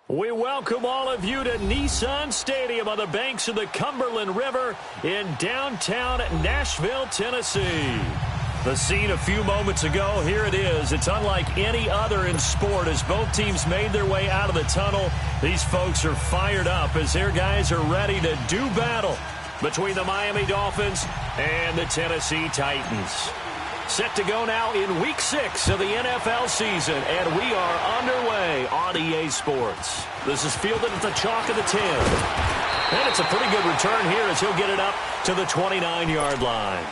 We welcome all of you to Nissan Stadium on the banks of the Cumberland River in downtown Nashville, Tennessee. The scene a few moments ago, here it is. It's unlike any other in sport as both teams made their way out of the tunnel. These folks are fired up as their guys are ready to do battle between the Miami Dolphins and the Tennessee Titans. Set to go now in Week 6 of the NFL season, and we are underway on EA Sports. This is fielded at the chalk of the 10. And it's a pretty good return here as he'll get it up to the 29-yard line.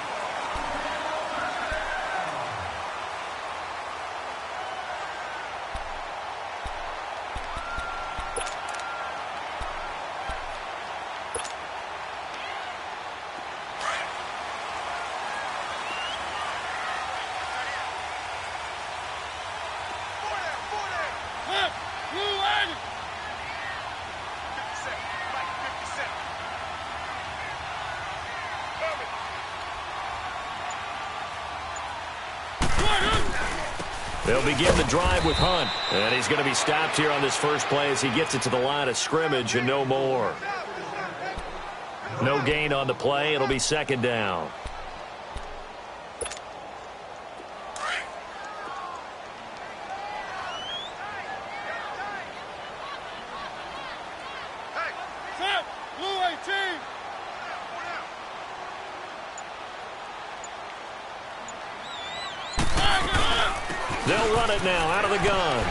They'll begin the drive with Hunt. And he's going to be stopped here on this first play as he gets it to the line of scrimmage and no more. No gain on the play. It'll be second down. They'll run it now out of the gun.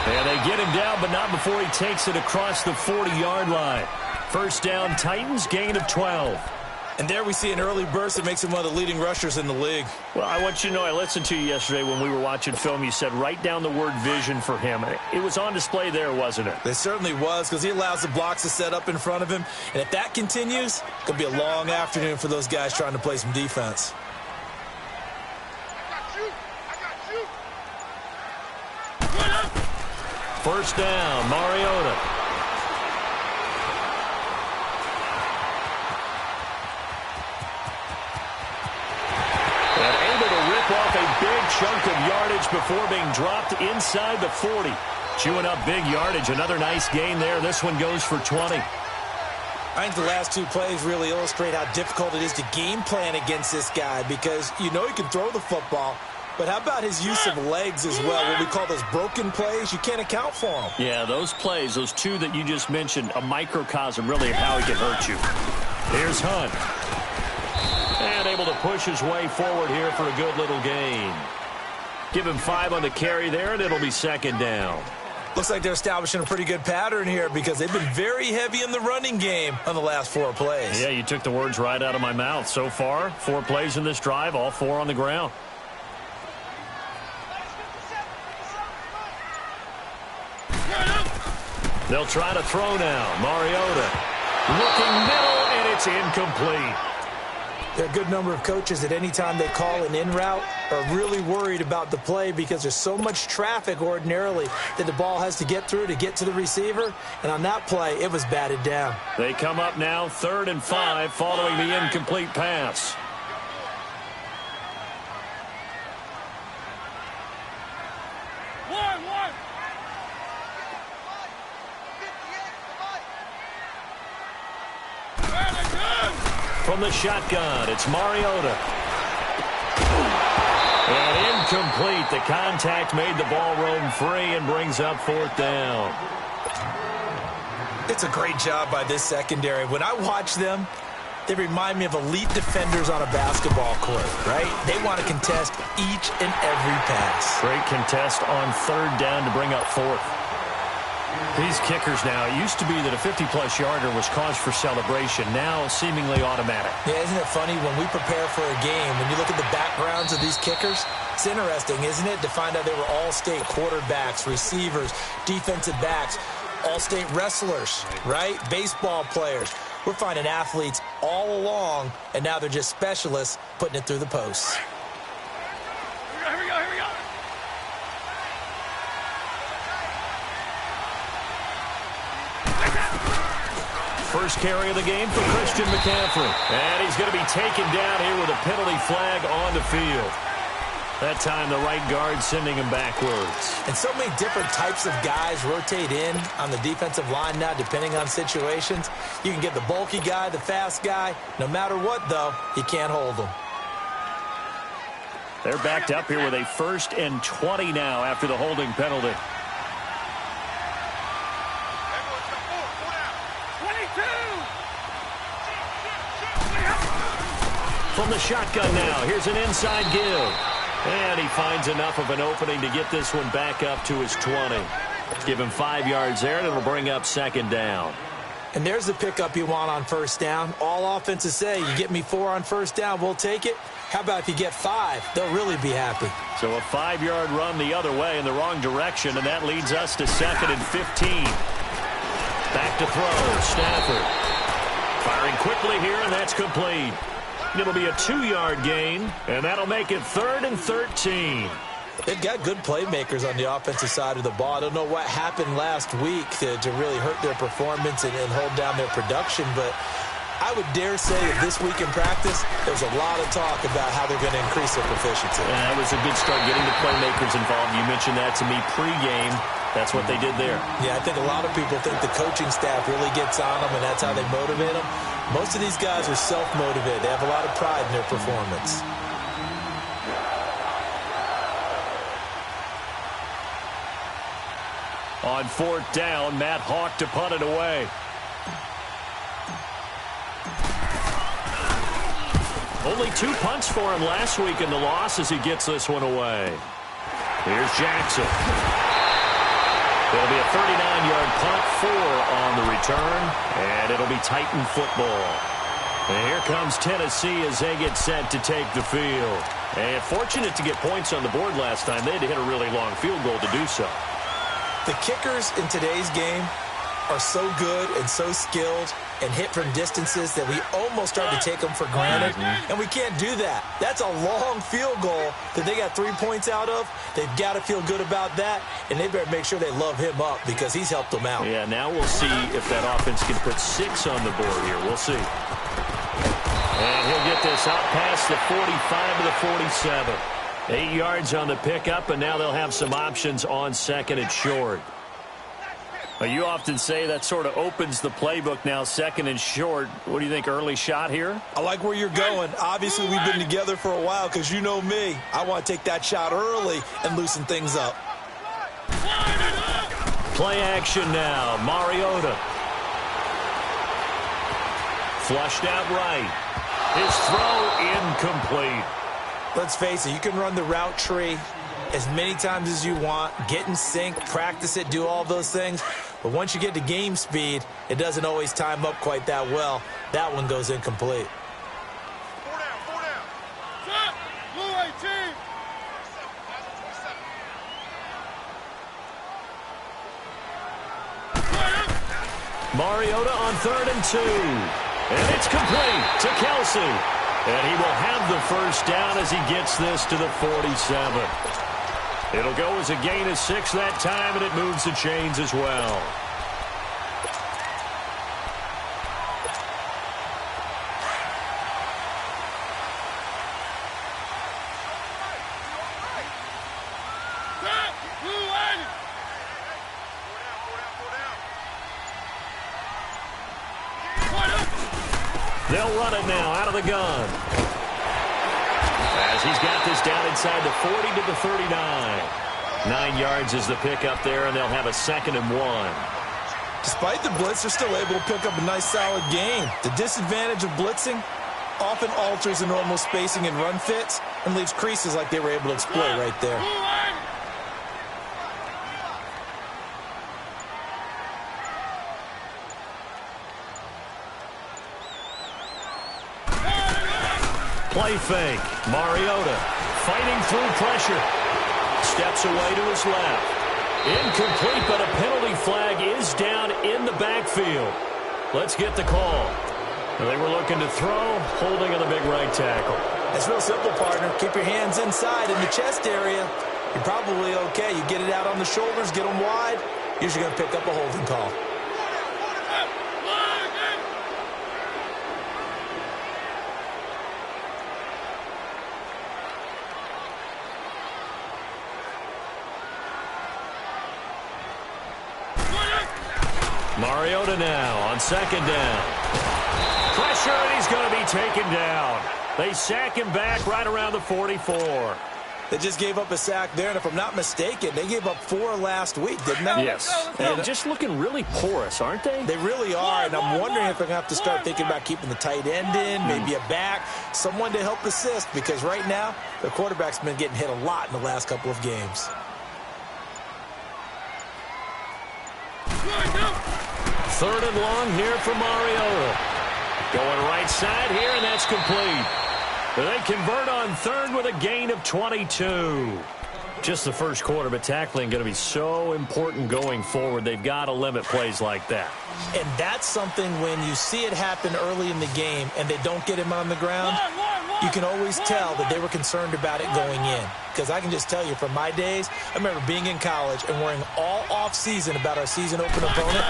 And they get him down, but not before he takes it across the 40-yard line. First down, Titans, gain of 12. And there we see an early burst that makes him one of the leading rushers in the league. Well, I want you to know, I listened to you yesterday when we were watching film. You said write down the word vision for him. It was on display there, wasn't it? It certainly was, because he allows the blocks to set up in front of him. And if that continues, it could be a long afternoon for those guys trying to play some defense. First down, Mariota. And able to rip off a big chunk of yardage before being dropped inside the 40. Chewing up big yardage. Another nice gain there. This one goes for 20. I think the last two plays really illustrate how difficult it is to game plan against this guy, because you know he can throw the football. But how about his use of legs as well? What we call those broken plays, you can't account for them. Yeah, those plays, those two that you just mentioned, a microcosm really of how he can hurt you. Here's Hunt. And able to push his way forward here for a good little gain. Give him 5 on the carry there, and it'll be second down. Looks like they're establishing a pretty good pattern here, because they've been very heavy in the running game on the last 4 plays. Yeah, you took the words right out of my mouth. So far, 4 plays in this drive, all 4 on the ground. They'll try to throw now. Mariota looking middle, and it's incomplete. There are a good number of coaches at any time they call an in route are really worried about the play, because there's so much traffic ordinarily that the ball has to get through to get to the receiver. And on that play, it was batted down. They come up now 3rd and 5 following the incomplete pass. From the shotgun, it's Mariota. And incomplete. The contact made the ball roam free and brings up 4th down. It's a great job by this secondary. When I watch them, they remind me of elite defenders on a basketball court, right? They want to contest each and every pass. Great contest on 3rd down to bring up 4th. These kickers now, it used to be that a 50-plus yarder was cause for celebration, now seemingly automatic. Yeah, isn't it funny when we prepare for a game, when you look at the backgrounds of these kickers, it's interesting, isn't it, to find out they were all-state quarterbacks, receivers, defensive backs, all-state wrestlers, right? Baseball players. We're finding athletes all along, and now they're just specialists putting it through the posts. Here we go. First carry of the game for Christian McCaffrey. And he's going to be taken down here with a penalty flag on the field. That time the right guard sending him backwards. And so many different types of guys rotate in on the defensive line now, depending on situations. You can get the bulky guy, the fast guy. No matter what, though, you can't hold them. They're backed up here with a 1st and 20 now after the holding penalty. From the shotgun now, here's an inside give. And he finds enough of an opening to get this one back up to his 20. Give him 5 yards there, and it'll bring up 2nd down. And there's the pickup you want on 1st down. All offenses say, you get me 4 on 1st down, we'll take it. How about if you get 5? They'll really be happy. So a 5-yard run the other way in the wrong direction, and that leads us to 2nd and 15. Back to throw, Stafford. Firing quickly here, and that's complete. It'll be a 2-yard gain, and that'll make it 3rd and 13. They've got good playmakers on the offensive side of the ball. I don't know what happened last week to really hurt their performance and hold down their production, but I would dare say that this week in practice, there's a lot of talk about how they're going to increase their proficiency. Yeah, that was a good start getting the playmakers involved. You mentioned that to me pregame. That's what they did there. Yeah, I think a lot of people think the coaching staff really gets on them, and that's how they motivate them. Most of these guys are self-motivated. They have a lot of pride in their performance. On 4th down, Matt Hawk to punt it away. Only 2 punts for him last week in the loss as he gets this one away. Here's Jackson. It'll be a 39-yard punt, 4 on the return, and it'll be Titan football. And here comes Tennessee as they get set to take the field. And fortunate to get points on the board last time. They had to hit a really long field goal to do so. The kickers in today's game are so good and so skilled and hit from distances that we almost start to take them for granted. And we can't do that. That's a long field goal that they got 3 points out of. They've got to feel good about that, and they better make sure they love him up because he's helped them out. Yeah, now we'll see if that offense can put 6 on the board here. We'll see. And he'll get this out past the 45 to the 47. 8 yards on the pickup, and now they'll have some options on 2nd and short. Well, you often say that sort of opens the playbook now, 2nd and short. What do you think, early shot here? I like where you're going. Obviously, we've been together for a while because you know me. I want to take that shot early and loosen things up. Play action now. Mariota. Flushed out right. His throw incomplete. Let's face it, you can run the route tree as many times as you want, get in sync, practice it, do all those things. But once you get to game speed, it doesn't always time up quite that well. That one goes incomplete. 4 down, 4 down. Set. Blue 18. Mariota on 3rd and 2. And it's complete to Kelsey. And he will have the 1st down as he gets this to the 47. It'll go as a gain of 6 that time, and it moves the chains as well. They'll run it now out of the gun. As he's got this down inside the 40 to the 39. 9 yards is the pickup there, and they'll have a 2nd and 1. Despite the blitz, they're still able to pick up a nice, solid gain. The disadvantage of blitzing often alters the normal spacing and run fits and leaves creases like they were able to exploit right there. Play fake. Mariota fighting through pressure. Steps away to his left. Incomplete, but a penalty flag is down in the backfield. Let's get the call. They were looking to throw, holding on the big right tackle. It's real simple, partner. Keep your hands inside in the chest area. You're probably okay. You get it out on the shoulders, get them wide. Usually going to pick up a holding call. Mariota now on second down. Pressure, and he's going to be taken down. They sack him back right around the 44. They just gave up a sack there, and if I'm not mistaken, they gave up 4 last week, didn't they? Yes. And just looking really porous, aren't they? They really are, and I'm wondering if they're going to have to start thinking about keeping the tight end in, maybe a back, someone to help assist, because right now, their quarterback's been getting hit a lot in the last couple of games. Third and long here for Mariota. Going right side here, and that's complete. They convert on third with a gain of 22. Just the first quarter, but tackling going to be so important going forward. They've got to limit plays like that. And that's something when you see it happen early in the game and they don't get him on the ground, you can always tell that they were concerned about it going in. Because I can just tell you from my days, I remember being in college and worrying all off-season about our season open opponent,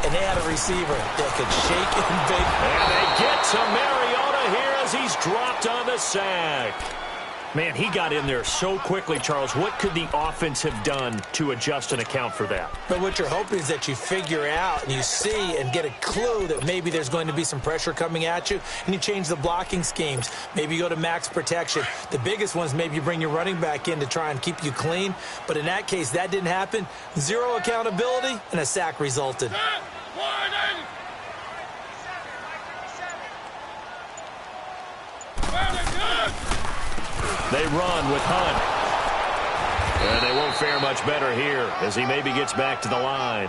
and they had a receiver that could shake and bake. And they get to Mariota here as he's dropped on the sack. Man, he got in there so quickly, Charles. What could the offense have done to adjust and account for that? But what you're hoping is that you figure out and you see and get a clue that maybe there's going to be some pressure coming at you, and you change the blocking schemes. Maybe you go to max protection. The biggest one is maybe you bring your running back in to try and keep you clean. But in that case, that didn't happen. 0 accountability, and a sack resulted. They run with Hunt. And they won't fare much better here as he maybe gets back to the line.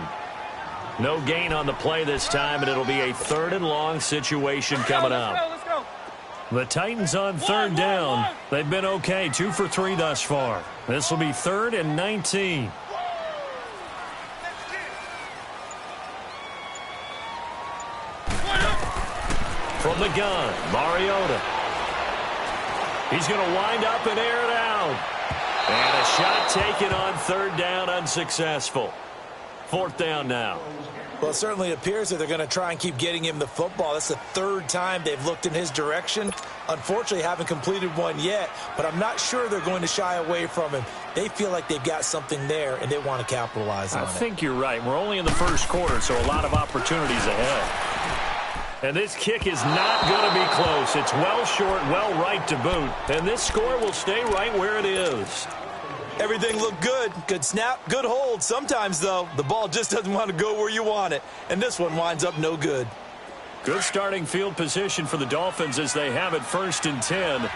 No gain on the play this time, and it'll be a third and long situation coming up. Let's go. The Titans on third down. They've been okay, 2 for 3 thus far. This will be 3rd and 19. From the gun, Mariota. He's going to wind up and air it out. And a shot taken on third down, unsuccessful. 4th down now. Well, it certainly appears that they're going to try and keep getting him the football. That's the 3rd time they've looked in his direction. Unfortunately, haven't completed one yet, but I'm not sure they're going to shy away from him. They feel like they've got something there, and they want to capitalize on it. I think you're right. We're only in the first quarter, so a lot of opportunities ahead. And this kick is not going to be close. It's well short, well right to boot. And this score will stay right where it is. Everything looked good. Good snap, good hold. Sometimes, though, the ball just doesn't want to go where you want it. And this one winds up no good. Good starting field position for the Dolphins as they have it 1st and 10.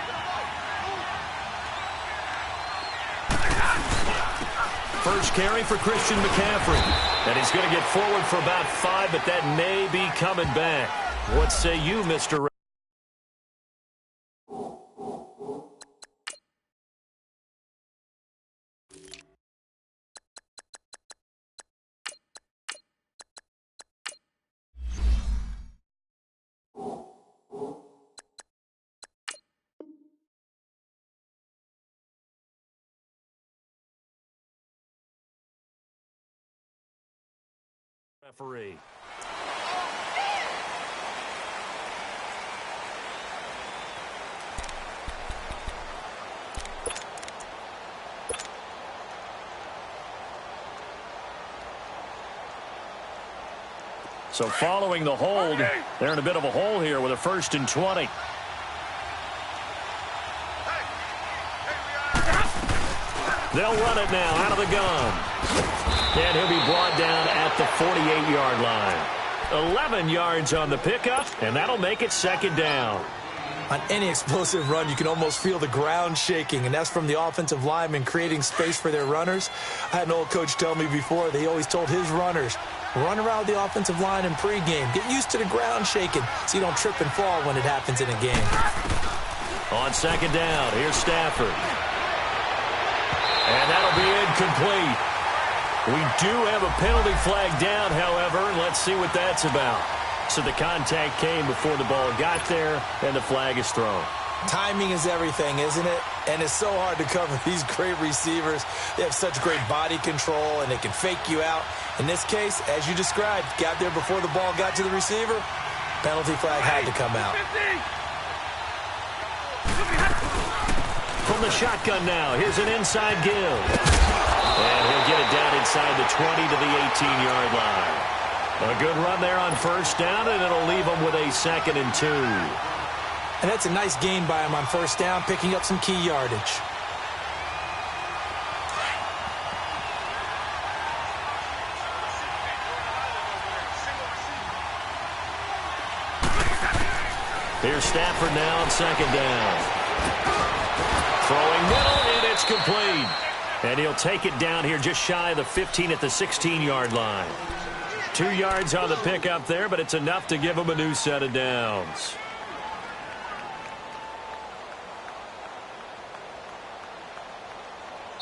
First carry for Christian McCaffrey. And he's going to get forward for about 5, but that may be coming back. What say you, Mr. Referee. So following the hold, they're in a bit of a hole here with a 1st and 20. They'll run it now out of the gun. And he'll be brought down at the 48-yard line. 11 yards on the pickup, and that'll make it 2nd down. On any explosive run, you can almost feel the ground shaking, and that's from the offensive linemen creating space for their runners. I had an old coach tell me before, they always told his runners, run around the offensive line in pregame. Get used to the ground shaking so you don't trip and fall when it happens in a game. On 2nd down, here's Stafford. And that'll be incomplete. We do have a penalty flag down, however. Let's see what that's about. So the contact came before the ball got there, and the flag is thrown. Timing is everything, isn't it? And it's so hard to cover these great receivers. They have such great body control, and they can fake you out. In this case, as you described, got there before the ball got to the receiver. Penalty flag had to come out. From the shotgun now, here's an inside give. And he'll get it down inside the 20 to the 18-yard line. A good run there on first down, and it'll leave them with a 2nd and 2. And that's a nice gain by him on first down, picking up some key yardage. Here's Stafford now on 2nd down. Throwing middle, and it's complete. And he'll take it down here just shy of the 15 at the 16-yard line. 2 yards on the pickup there, but it's enough to give him a new set of downs.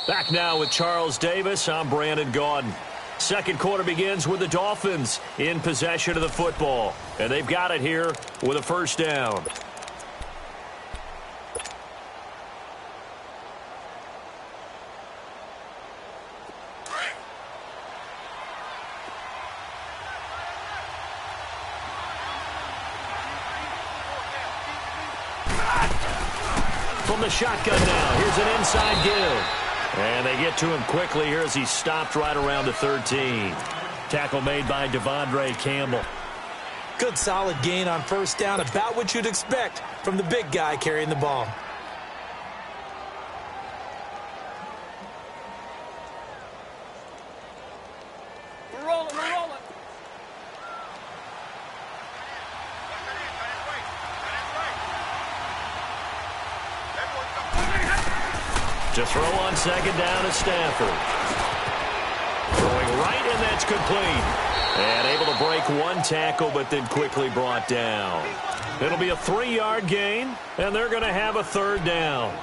Back now with Charles Davis. I'm Brandon Gaudin. Second quarter begins with the Dolphins in possession of the football. And they've got it here with a first down. From the shotgun now, here's an inside give. And they get to him quickly here as he stopped right around the 13. Tackle made by Devondre Campbell. Good solid gain on first down, about what you'd expect from the big guy carrying the ball. We're rolling, we're rolling. To throw on 2nd down is Stafford. Throwing right, and that's complete. And able to break one tackle, but then quickly brought down. It'll be a 3-yard gain, and they're going to have a 3rd down.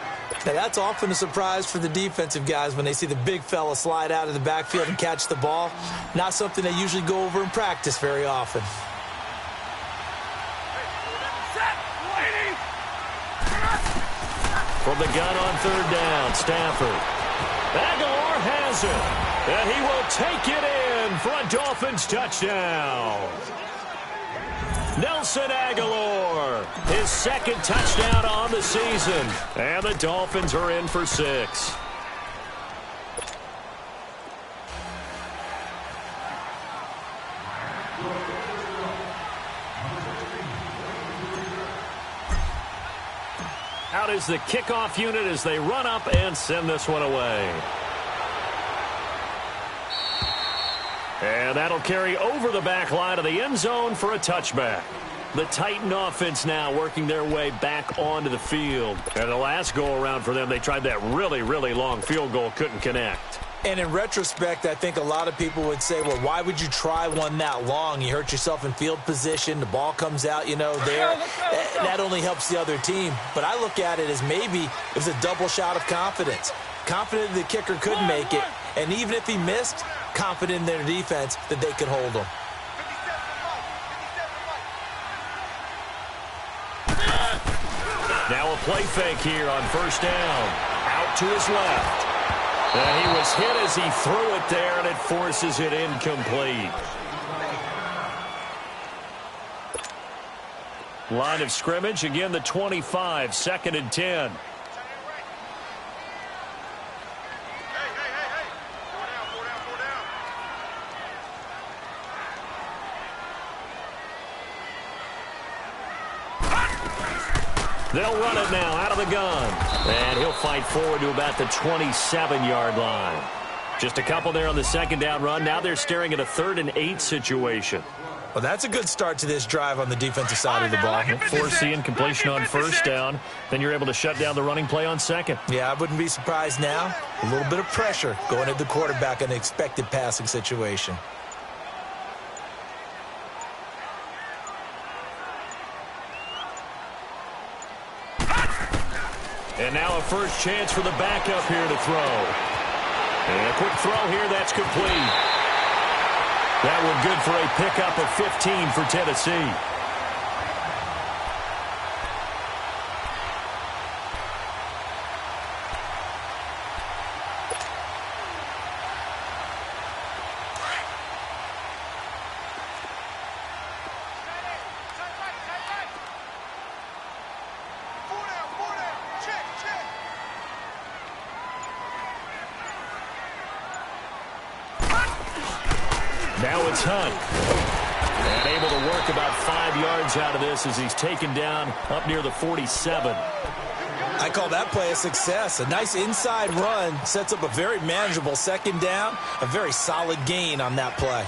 Now, that's often a surprise for the defensive guys when they see the big fella slide out of the backfield and catch the ball. Not something they usually go over in practice very often. From the gun on 3rd down, Stafford. Aguilar has it, and he will take it in for a Dolphins touchdown. Nelson Aguilar, his 2nd touchdown on the season, and the Dolphins are in for 6. Out is the kickoff unit as they run up and send this one away. And that'll carry over the back line of the end zone for a touchback. The Titan offense now working their way back onto the field. And the last go-around for them, they tried that really, really long field goal, couldn't connect. And in retrospect, I think a lot of people would say, well, why would you try one that long? You hurt yourself in field position. The ball comes out, there. That only helps the other team. But I look at it as maybe it was a double shot of confidence. Confident the kicker could make it. And even if he missed, confident in their defense that they could hold him. Now a play fake here on first down. Out to his left. And he was hit as he threw it there, and it forces it incomplete. Line of scrimmage, again the 25, 2nd and 10. They'll run it now out of the gun. And he'll fight forward to about the 27-yard line. Just a couple there on the 2nd down run. Now they're staring at a 3rd and 8 situation. Well, that's a good start to this drive on the defensive side of the ball. Force the incompletion on first down. Then you're able to shut down the running play on 2nd. Yeah, I wouldn't be surprised now. A little bit of pressure going at the quarterback in an expected passing situation. And now a first chance for the backup here to throw. And a quick throw here, that's complete. That one good for a pickup of 15 for Tennessee. Now it's Hunt. And able to work about 5 yards out of this as he's taken down up near the 47. I call that play a success. A nice inside run sets up a very manageable second down, a very solid gain on that play.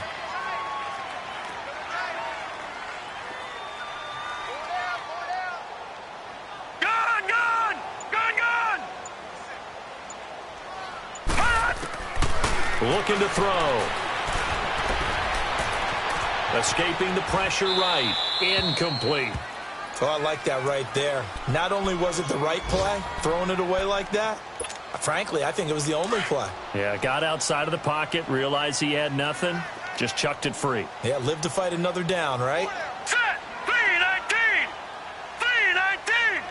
Looking to throw. Escaping the pressure right. Incomplete. Oh, I like that right there. Not only was it the right play, throwing it away like that, frankly, I think it was the only play. Yeah, got outside of the pocket, realized he had nothing, just chucked it free. Yeah, live to fight another down, right? Set! 3-19! 3-19!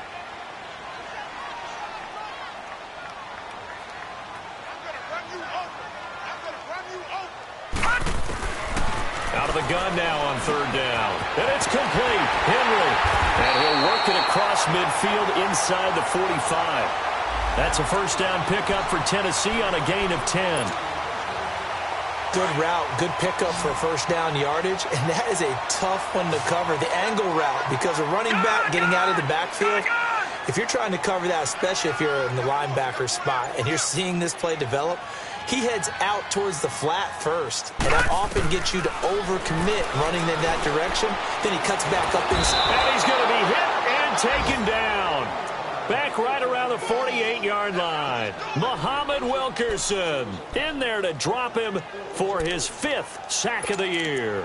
Out of the gun now on third down. And it's complete. Henry. And he'll work it across midfield inside the 45. That's a first down pickup for Tennessee on a gain of 10. Good route, good pickup for first down yardage, and that is a tough one to cover, the angle route, because a running back getting out of the backfield, if you're trying to cover that, especially if you're in the linebacker spot and you're seeing this play develop, he heads out towards the flat first, and that often gets you to overcommit running in that direction. Then he cuts back up inside. And he's going to be hit and taken down. Back right around the 48-yard line. Muhammad Wilkerson in there to drop him for his 5th sack of the year.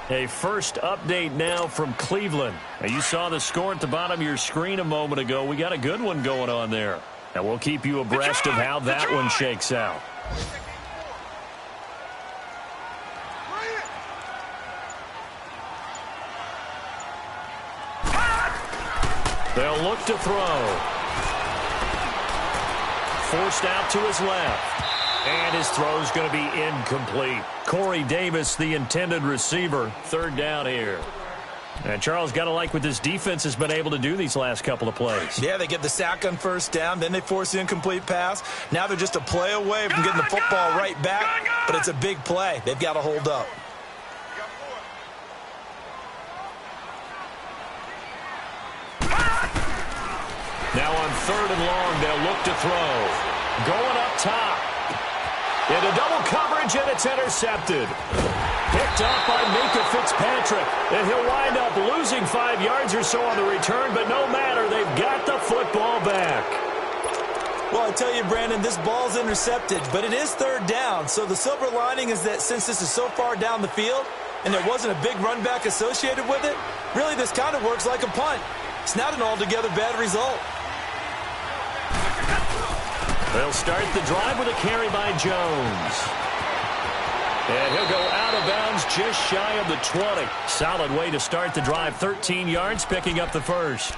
A first update now from Cleveland. Now, you saw the score at the bottom of your screen a moment ago. We got a good one going on there. And we'll keep you abreast of how that one shakes out. They'll look to throw. Forced out to his left. And his throw's going to be incomplete. Corey Davis, the intended receiver. Third down here. And Charles, got to like what this defense has been able to do these last couple of plays. Yeah, they get the sack on first down, then they force the incomplete pass. Now they're just a play away from getting the football right back, but it's a big play. They've got to hold up. Now on third and long, they'll look to throw. Going up top. Into double coverage, and it's intercepted. Picked up by Minka Fitzpatrick. And he'll wind up losing 5 yards or so on the return, but no matter, they've got the football back. Well, I tell you, Brandon, this ball's intercepted, but it is third down. So the silver lining is that since this is so far down the field and there wasn't a big run back associated with it, really this kind of works like a punt. It's not an altogether bad result. They'll start the drive with a carry by Jones. And he'll go out of bounds just shy of the 20. Solid way to start the drive. 13 yards, picking up the first.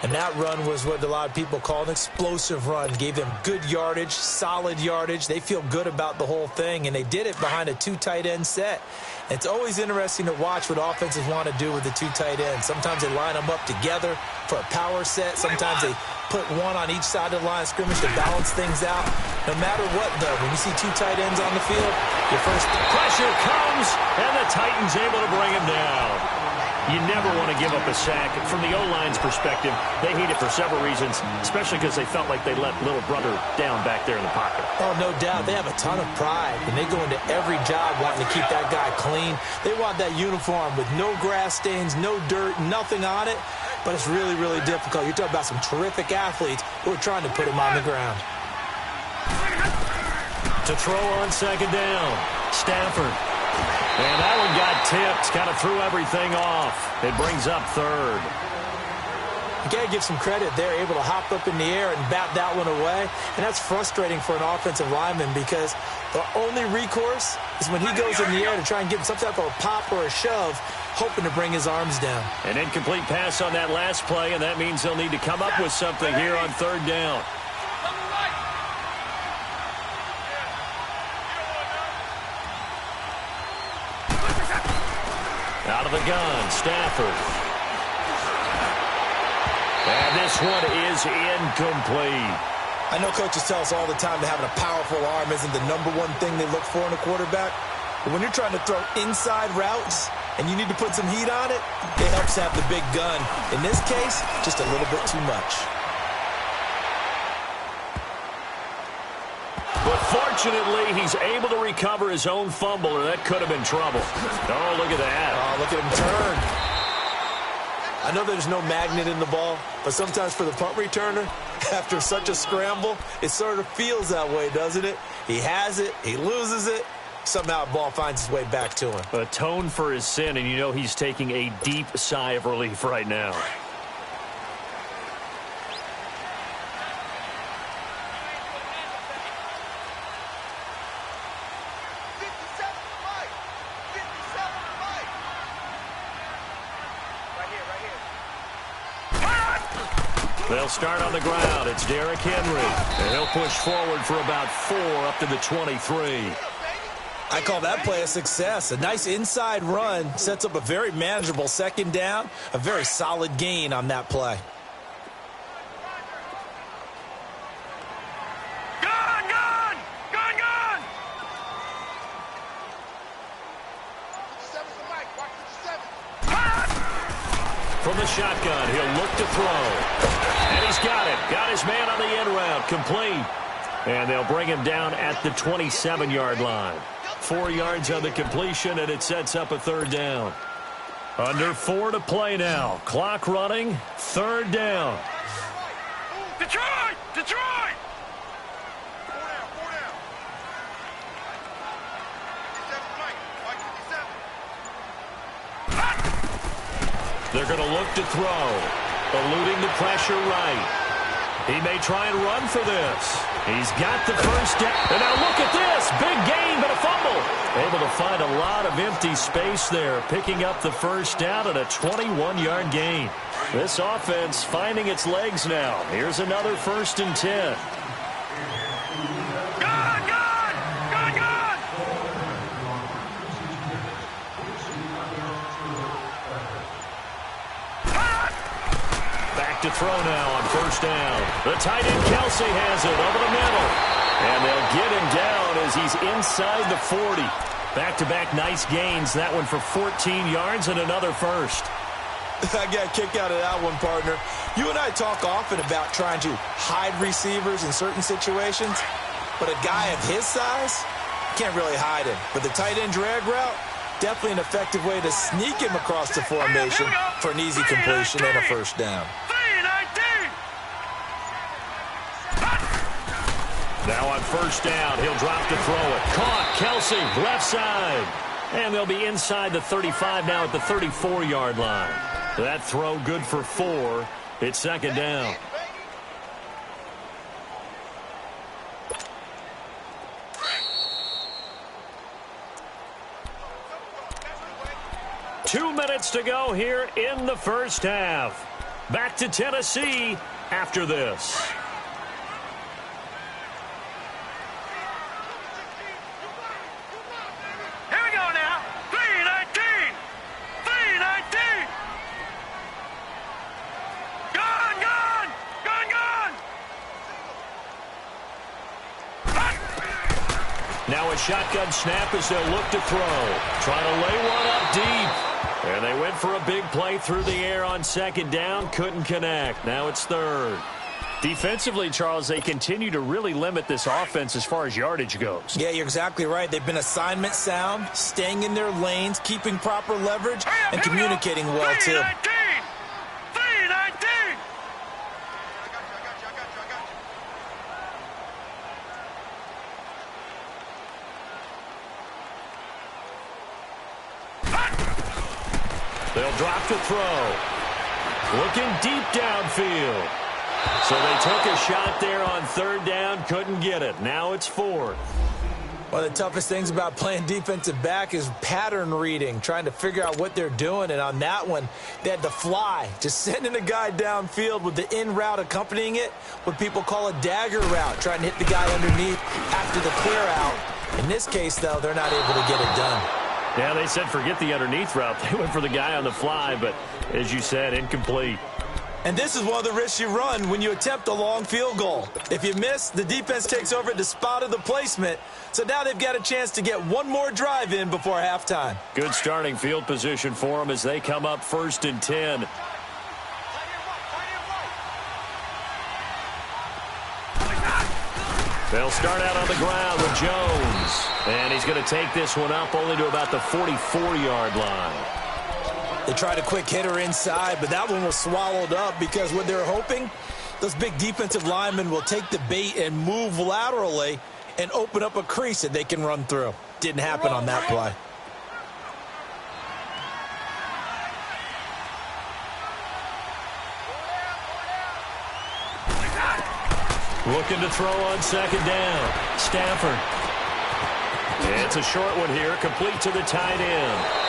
And that run was what a lot of people call an explosive run. Gave them good yardage, solid yardage. They feel good about the whole thing, and they did it behind a 2 tight end set. It's always interesting to watch what offenses want to do with the 2 tight ends. Sometimes they line them up together for a power set. Sometimes they put one on each side of the line of scrimmage to balance things out. No matter what, though, when you see 2 tight ends on the field, your first pressure comes, and the Titans able to bring him down. You never want to give up a sack. From the O-line's perspective, they hate it for several reasons, especially because they felt like they let little brother down back there in the pocket. Oh, no doubt. They have a ton of pride, and they go into every job wanting to keep that guy clean. They want that uniform with no grass stains, no dirt, nothing on it, but it's really, really difficult. You're talking about some terrific athletes who are trying to put him on the ground. To throw on second down, Stafford. And that one got tipped, kind of threw everything off. It brings up third. You got to give some credit. They're able to hop up in the air and bat that one away. And that's frustrating for an offensive lineman because the only recourse is when he goes in the air to try and get some type of a pop or a shove, hoping to bring his arms down. An incomplete pass on that last play, and that means they'll need to come up with something here on third down. Out of the gun, Stafford. And this one is incomplete. I know coaches tell us all the time that having a powerful arm isn't the #1 thing they look for in a quarterback. But when you're trying to throw inside routes and you need to put some heat on it, it helps have the big gun. In this case, just a little bit too much. But fortunately, he's able to recover his own fumble, or that could have been trouble. Oh, look at that. Oh, look at him turn. I know there's no magnet in the ball, but sometimes for the punt returner, after such a scramble, it sort of feels that way, doesn't it? He has it, he loses it, somehow the ball finds its way back to him. Atone for his sin, and you know he's taking a deep sigh of relief right now. They'll start on the ground. It's Derrick Henry. And he'll push forward for about 4 up to the 23. I call that play a success. A nice inside run sets up a very manageable second down. A very solid gain on that play. From the shotgun, he'll look to throw. And he's got it. Got his man on the end route. Complete. And they'll bring him down at the 27-yard line. 4 yards on the completion, and it sets up a third down. Under 4 to play now. Clock running. Third down. Detroit! Detroit! 4 down. 57 Mike 57. They're going to look to throw. Eluding the pressure right. He may try and run for this. He's got the first down. And now look at this. Big gain, but a fumble. Able to find a lot of empty space there. Picking up the first down and a 21-yard gain. This offense finding its legs now. Here's another 1st and 10. To throw now on first down. The tight end Kelsey has it over the middle. And they'll get him down as he's inside the 40. Back-to-back nice gains. That one for 14 yards and another first. I got a kick out of that one, partner. You and I talk often about trying to hide receivers in certain situations. But a guy of his size, can't really hide him. But the tight end drag route, definitely an effective way to sneak him across the formation for an easy completion and a first down. Now on first down, he'll drop to throw it. Caught, Kelsey, left side. And they'll be inside the 35 now at the 34-yard line. That throw good for 4. It's second down. Two minutes to go here in the first half. Back to Tennessee after this. Now a shotgun snap as they'll look to throw. Trying to lay one up deep. And they went for a big play through the air on second down. Couldn't connect. Now it's third. Defensively, Charles, they continue to really limit this offense as far as yardage goes. Yeah, you're exactly right. They've been assignment sound, staying in their lanes, keeping proper leverage, and communicating well, too. They'll drop to throw. Looking deep downfield. So they took a shot there on third down, couldn't get it. Now it's fourth. One of the toughest things about playing defensive back is pattern reading, trying to figure out what they're doing. And on that one, they had to fly, just sending a guy downfield with the in route accompanying it, what people call a dagger route, trying to hit the guy underneath after the clear out. In this case, though, they're not able to get it done. Yeah, they said forget the underneath route. They went for the guy on the fly, but as you said, incomplete. And this is one of the risks you run when you attempt a long field goal. If you miss, the defense takes over at the spot of the placement. So now they've got a chance to get one more drive in before halftime. Good starting field position for them as they come up 1st and 10. They'll start out on the ground with Jones. And he's going to take this one up only to about the 44-yard line. They tried a quick hitter inside, but that one was swallowed up because what they're hoping, those big defensive linemen will take the bait and move laterally and open up a crease that they can run through. Didn't happen on that play. Looking to throw on 2nd down. Stafford. It's a short one here, complete to the tight end.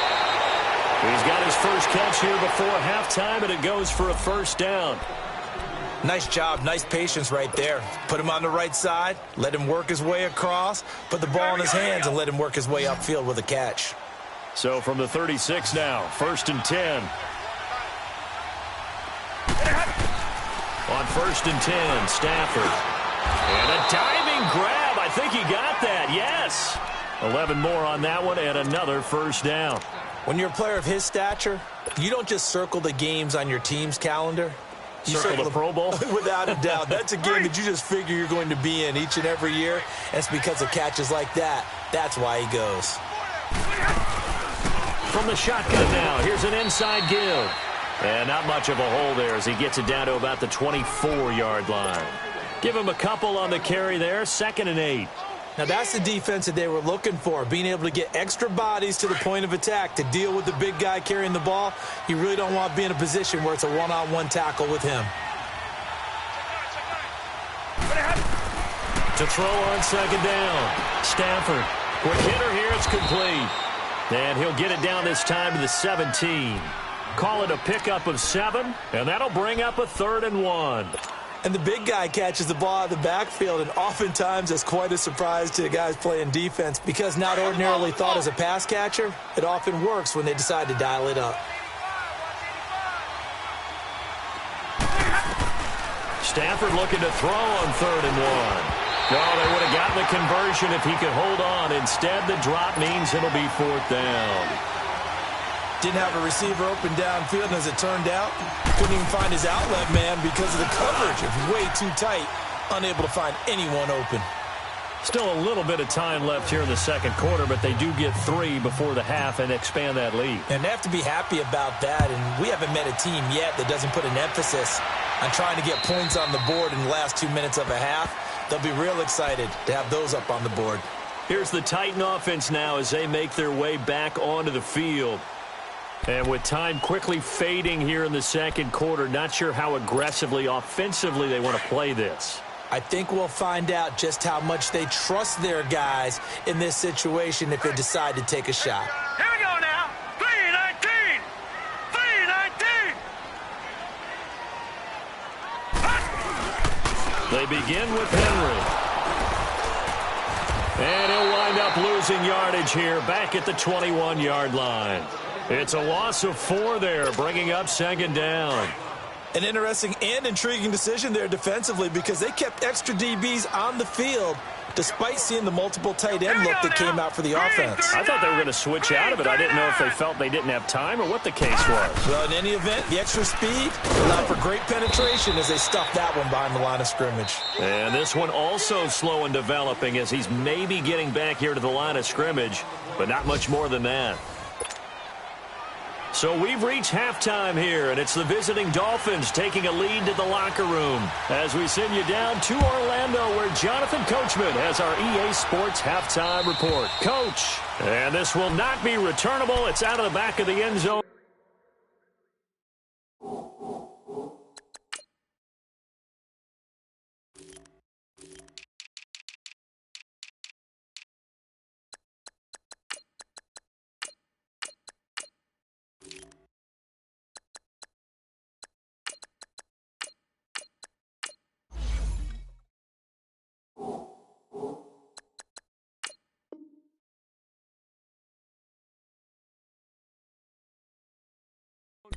He's got his first catch here before halftime, and it goes for a 1st down. Nice job, nice patience right there. Put him on the right side, let him work his way across, put the ball in his hands, and let him work his way upfield with a catch. So from the 36 now, 1st and 10. On 1st and 10, Stafford. And a diving grab. I think he got that, yes. 11 more on that one and another 1st down. When you're a player of his stature, you don't just circle the games on your team's calendar. You circle the Pro Bowl? Without a doubt. That's a game that you just figure you're going to be in each and every year. And it's because of catches like that. That's why he goes. From the shotgun now, here's an inside give. And not much of a hole there as he gets it down to about the 24-yard line. Give him a couple on the carry there, 2nd and 8. Now that's the defense that they were looking for, being able to get extra bodies to the point of attack to deal with the big guy carrying the ball. You really don't want to be in a position where it's a one-on-one tackle with him. To throw on 2nd down, Stafford. Quick hitter here, it's complete. And he'll get it down this time to the 17. Call it a pickup of 7, and that'll bring up a 3rd and 1. And the big guy catches the ball out of the backfield, and oftentimes that's quite a surprise to the guys playing defense because not ordinarily thought as a pass catcher, it often works when they decide to dial it up. Stafford looking to throw on 3rd and 1. No, they would have gotten the conversion if he could hold on. Instead, the drop means it'll be 4th down. Didn't have a receiver open downfield, and as it turned out, couldn't even find his outlet man because of the coverage. It was way too tight, unable to find anyone open. Still a little bit of time left here in the 2nd quarter, but they do get 3 before the half and expand that lead. And they have to be happy about that, and we haven't met a team yet that doesn't put an emphasis on trying to get points on the board in the last 2 minutes of a half. They'll be real excited to have those up on the board. Here's the Titan offense now as they make their way back onto the field. And with time quickly fading here in the 2nd quarter, not sure how aggressively, offensively they want to play this. I think we'll find out just how much they trust their guys in this situation if they decide to take a shot. Here we go now. 3-19. 3-19. They begin with Henry. And he'll wind up losing yardage here back at the 21-yard line. It's a loss of 4 there, bringing up 2nd down. An interesting and intriguing decision there defensively because they kept extra DBs on the field despite seeing the multiple tight end look that came out for the offense. I thought they were going to switch out of it. I didn't know if they felt they didn't have time or what the case was. Well, in any event, the extra speed allowed for great penetration as they stuffed that one behind the line of scrimmage. And this one also slow in developing as he's maybe getting back here to the line of scrimmage, but not much more than that. So we've reached halftime here, and it's the visiting Dolphins taking a lead to the locker room as we send you down to Orlando where Jonathan Coachman has our EA Sports halftime report. Coach, and this will not be returnable. It's out of the back of the end zone.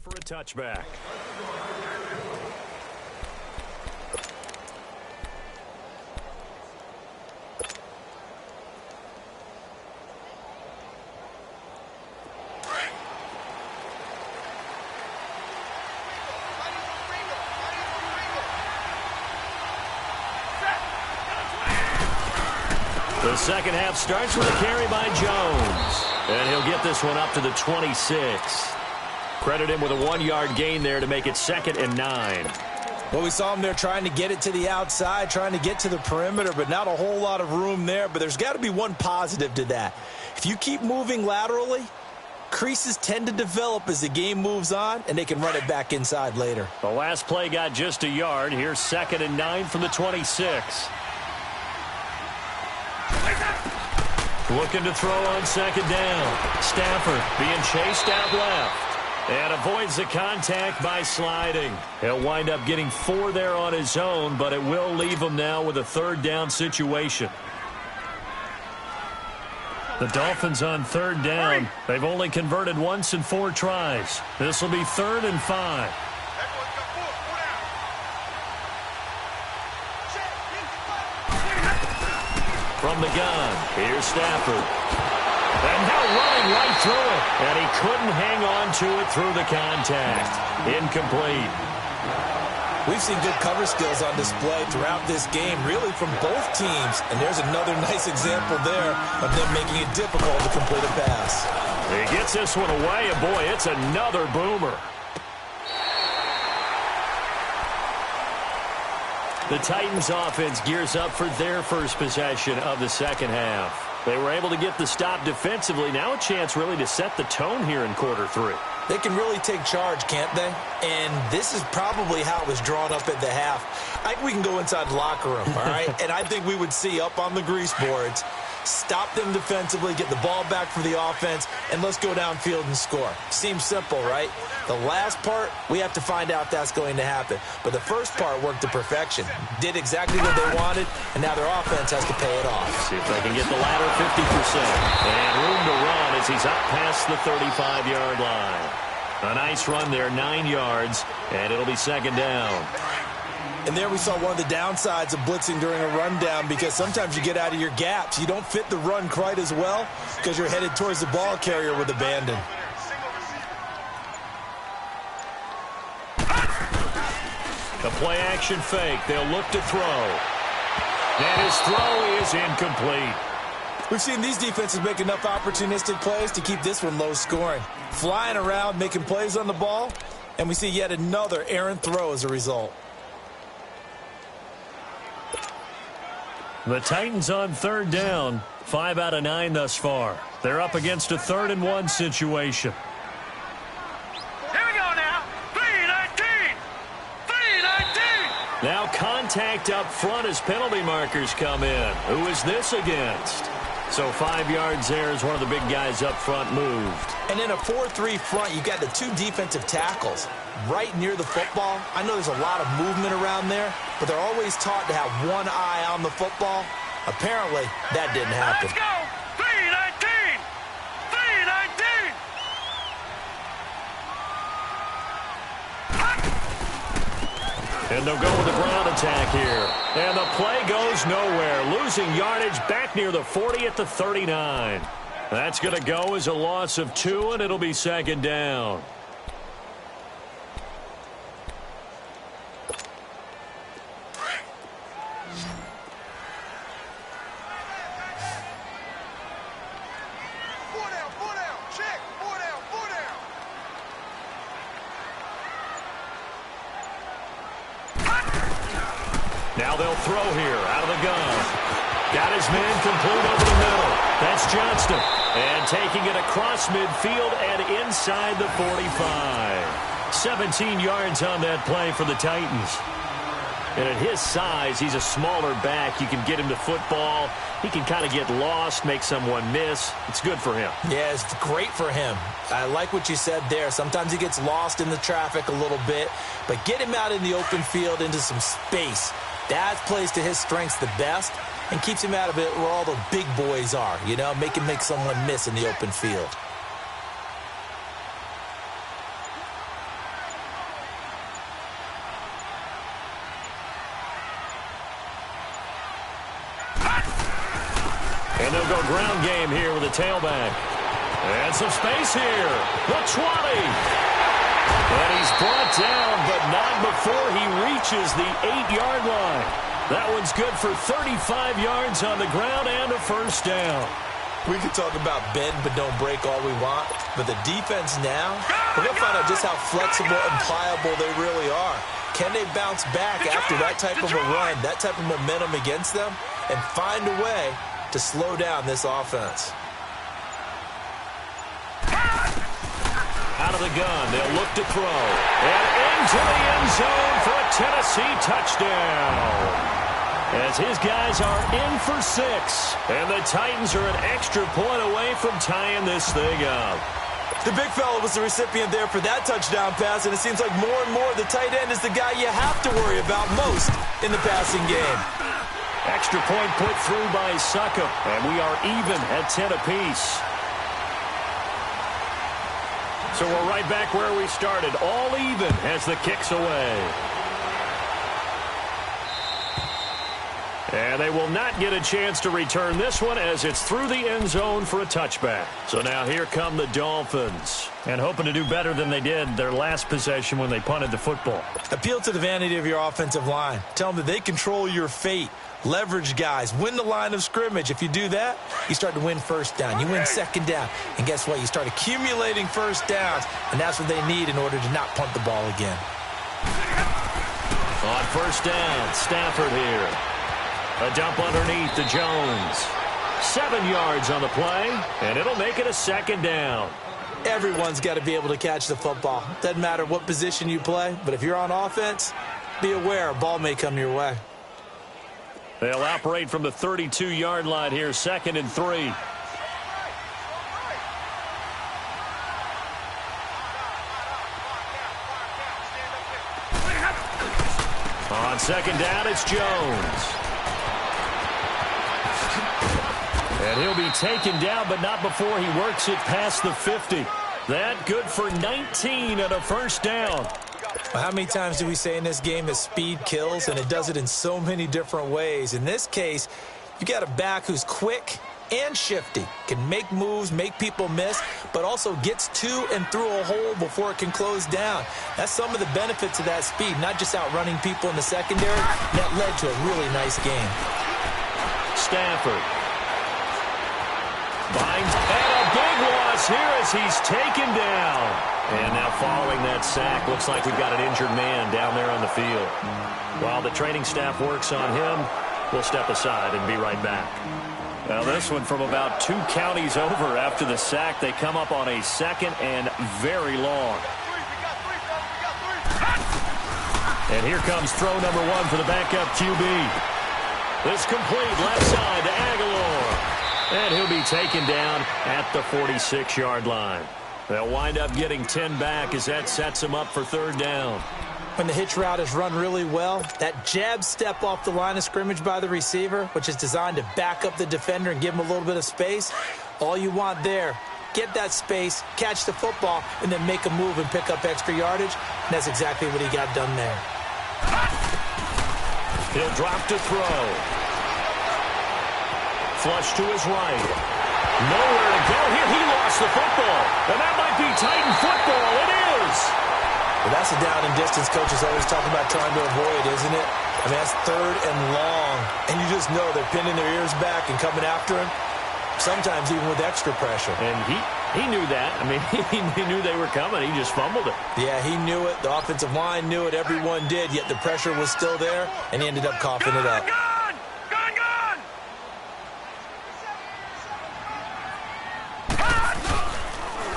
For a touchback. The second half starts with a carry by Jones. And he'll get this one up to the 26. Credit him with a 1-yard gain there to make it 2nd and 9. Well, we saw him there trying to get it to the outside, trying to get to the perimeter, but not a whole lot of room there. But there's got to be one positive to that. If you keep moving laterally, creases tend to develop as the game moves on, and they can run it back inside later. The last play got just a yard. Here's 2nd and 9 from the 26. Looking to throw on 2nd down. Stafford being chased out left. And avoids the contact by sliding. He'll wind up getting 4 there on his own, but it will leave him now with a 3rd down situation. The Dolphins on 3rd down. They've only converted once in 4 tries. This will be 3rd and 5. From the gun, here's Stafford. And now running right through it. And he couldn't hang on to it through the contact. Incomplete. We've seen good cover skills on display throughout this game, really from both teams. And there's another nice example there of them making it difficult to complete a pass. He gets this one away, and boy, it's another boomer. The Titans offense gears up for their first possession of the second half. They were able to get the stop defensively. Now a chance really to set the tone here in quarter 3. They can really take charge, can't they? And this is probably how it was drawn up at the half. I think we can go inside the locker room, all right? And I think we would see up on the grease boards, stop them defensively, get the ball back for the offense, and let's go downfield and score. Seems simple, right? The last part, we have to find out if that's going to happen. But the first part worked to perfection. Did exactly what they wanted, and now their offense has to pay it off. See if they can get the latter 50%. And room to run as he's up past the 35-yard line. A nice run there, 9 yards, and it'll be 2nd down. And there we saw one of the downsides of blitzing during a rundown, because sometimes you get out of your gaps. You don't fit the run quite as well because you're headed towards the ball carrier with abandon. The play action fake. They'll look to throw. And his throw is incomplete. We've seen these defenses make enough opportunistic plays to keep this one low scoring. Flying around, making plays on the ball, and we see yet another errant throw as a result. The Titans on 3rd down. 5 out of 9 thus far. They're up against a 3rd and 1 situation. Here we go now. 3-19. 3-19. Now contact up front as penalty markers come in. Who is this against? So 5 yards there as one of the big guys up front moved. And in a 4-3 front, you got the 2 defensive tackles right near the football. I know there's a lot of movement around there, but they're always taught to have one eye on the football. Apparently, that didn't happen. Let's go. 3-19. 3-19. And they'll go with the ground attack here. And the play goes nowhere. Losing yardage back near the 40 at the 39. That's going to go as a loss of 2, and it'll be 2nd down. Now they'll throw here out of the gun. Got his man complete over the middle. That's Johnston. And taking it across midfield and inside the 45. 17 yards on that play for the Titans. And at his size, he's a smaller back. You can get him to football. He can kind of get lost, make someone miss. It's good for him. Yeah, it's great for him. I like what you said there. Sometimes he gets lost in the traffic a little bit. But get him out in the open field into some space. That plays to his strengths the best and keeps him out of it where all the big boys are, you know, make someone miss in the open field. And they'll go ground game here with a tailback. And some space here. The 20. And he's brought down, but not before he reaches the 8-yard line. That one's good for 35 yards on the ground and a first down. We can talk about bend but don't break all we want, but the defense now, we're going to find out just how flexible and pliable they really are. Can they bounce back after that type of a run, that type of momentum against them, and find a way to slow down this offense? Out of the gun, they'll look to throw. And into the end zone for a Tennessee touchdown. As his guys are in for 6. And the Titans are an extra point away from tying this thing up. The big fella was the recipient there for that touchdown pass, and it seems like more and more the tight end is the guy you have to worry about most in the passing game. Extra point put through by Suckup, and we are even at 10 apiece. So we're right back where we started, all even as the kick's away. And they will not get a chance to return this one as it's through the end zone for a touchback. So now here come the Dolphins. And hoping to do better than they did their last possession when they punted the football. Appeal to the vanity of your offensive line. Tell them that they control your fate. Leverage guys. Win the line of scrimmage. If you do that, you start to win first down. You win second down. And guess what? You start accumulating first downs. And that's what they need in order to not punt the ball again. On first down, Stafford here. A dump underneath to Jones. 7 yards on the play, and it'll make it a second down. Everyone's got to be able to catch the football. Doesn't matter what position you play, but if you're on offense, be aware a ball may come your way. They'll operate from the 32-yard line here, 2nd and 3. On second down, it's Jones. And he'll be taken down, but not before he works it past the 50. That good for 19 and a first down. Well, how many times do we say in this game that speed kills, and it does it in so many different ways? In this case, you got a back who's quick and shifty, can make moves, make people miss, but also gets to and through a hole before it can close down. That's some of the benefits of that speed, not just outrunning people in the secondary. That led to a really nice game. Stafford. Binds, and a big loss here as he's taken down. And now following that sack, looks like we've got an injured man down there on the field. While the training staff works on him, we'll step aside and be right back. Now this one from about 2 counties over after the sack. They come up on a 2nd and very long. And here comes throw number 1 for the backup QB. This complete left side to Aguilar. And he'll be taken down at the 46-yard line. They'll wind up getting 10 back as that sets them up for 3rd down. When the hitch route is run really well, that jab step off the line of scrimmage by the receiver, which is designed to back up the defender and give him a little bit of space, all you want there, get that space, catch the football, and then make a move and pick up extra yardage. And that's exactly what he got done there. He'll drop to throw. Flush to his right. Nowhere to go here. He lost the football. And that might be Titan football. It is. Well, that's a down and distance coaches always talk about trying to avoid, isn't it? I mean, that's 3rd and long. And you just know they're pinning their ears back and coming after him, sometimes even with extra pressure. And he knew that. I mean, he knew they were coming. He just fumbled it. Yeah, he knew it. The offensive line knew it. Everyone did, yet the pressure was still there, and he ended up coughing it up.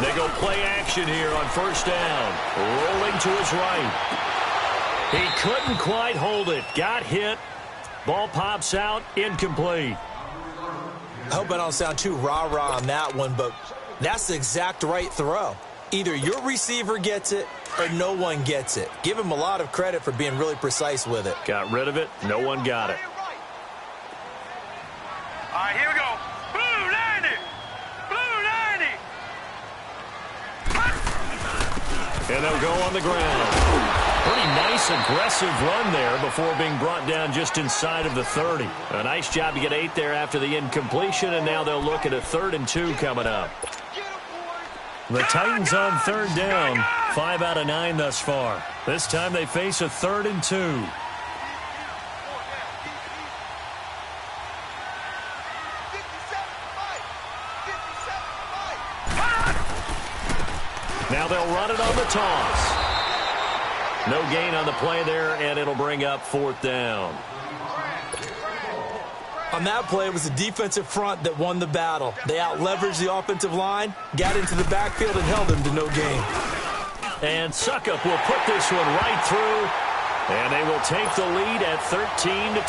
They go play action here on first down. Rolling to his right. He couldn't quite hold it. Got hit. Ball pops out. Incomplete. I hope I don't sound too rah-rah on that one, but that's the exact right throw. Either your receiver gets it or no one gets it. Give him a lot of credit for being really precise with it. Got rid of it. No one got it. All right, here we go. Blue 90. Blue 90. And they'll go on the ground. Pretty nice, aggressive run there before being brought down just inside of the 30. A nice job to get 8 there after the incompletion, and now they'll look at a 3rd and 2 coming up. The Titans on 3rd down, 5 out of 9 thus far. This time they face a 3rd and 2. Now they'll run it on the toss. No gain on the play there, and it'll bring up 4th down. On that play, it was the defensive front that won the battle. They out-leveraged the offensive line, got into the backfield, and held them to no gain. And Suckup will put this one right through, and they will take the lead at 13-10.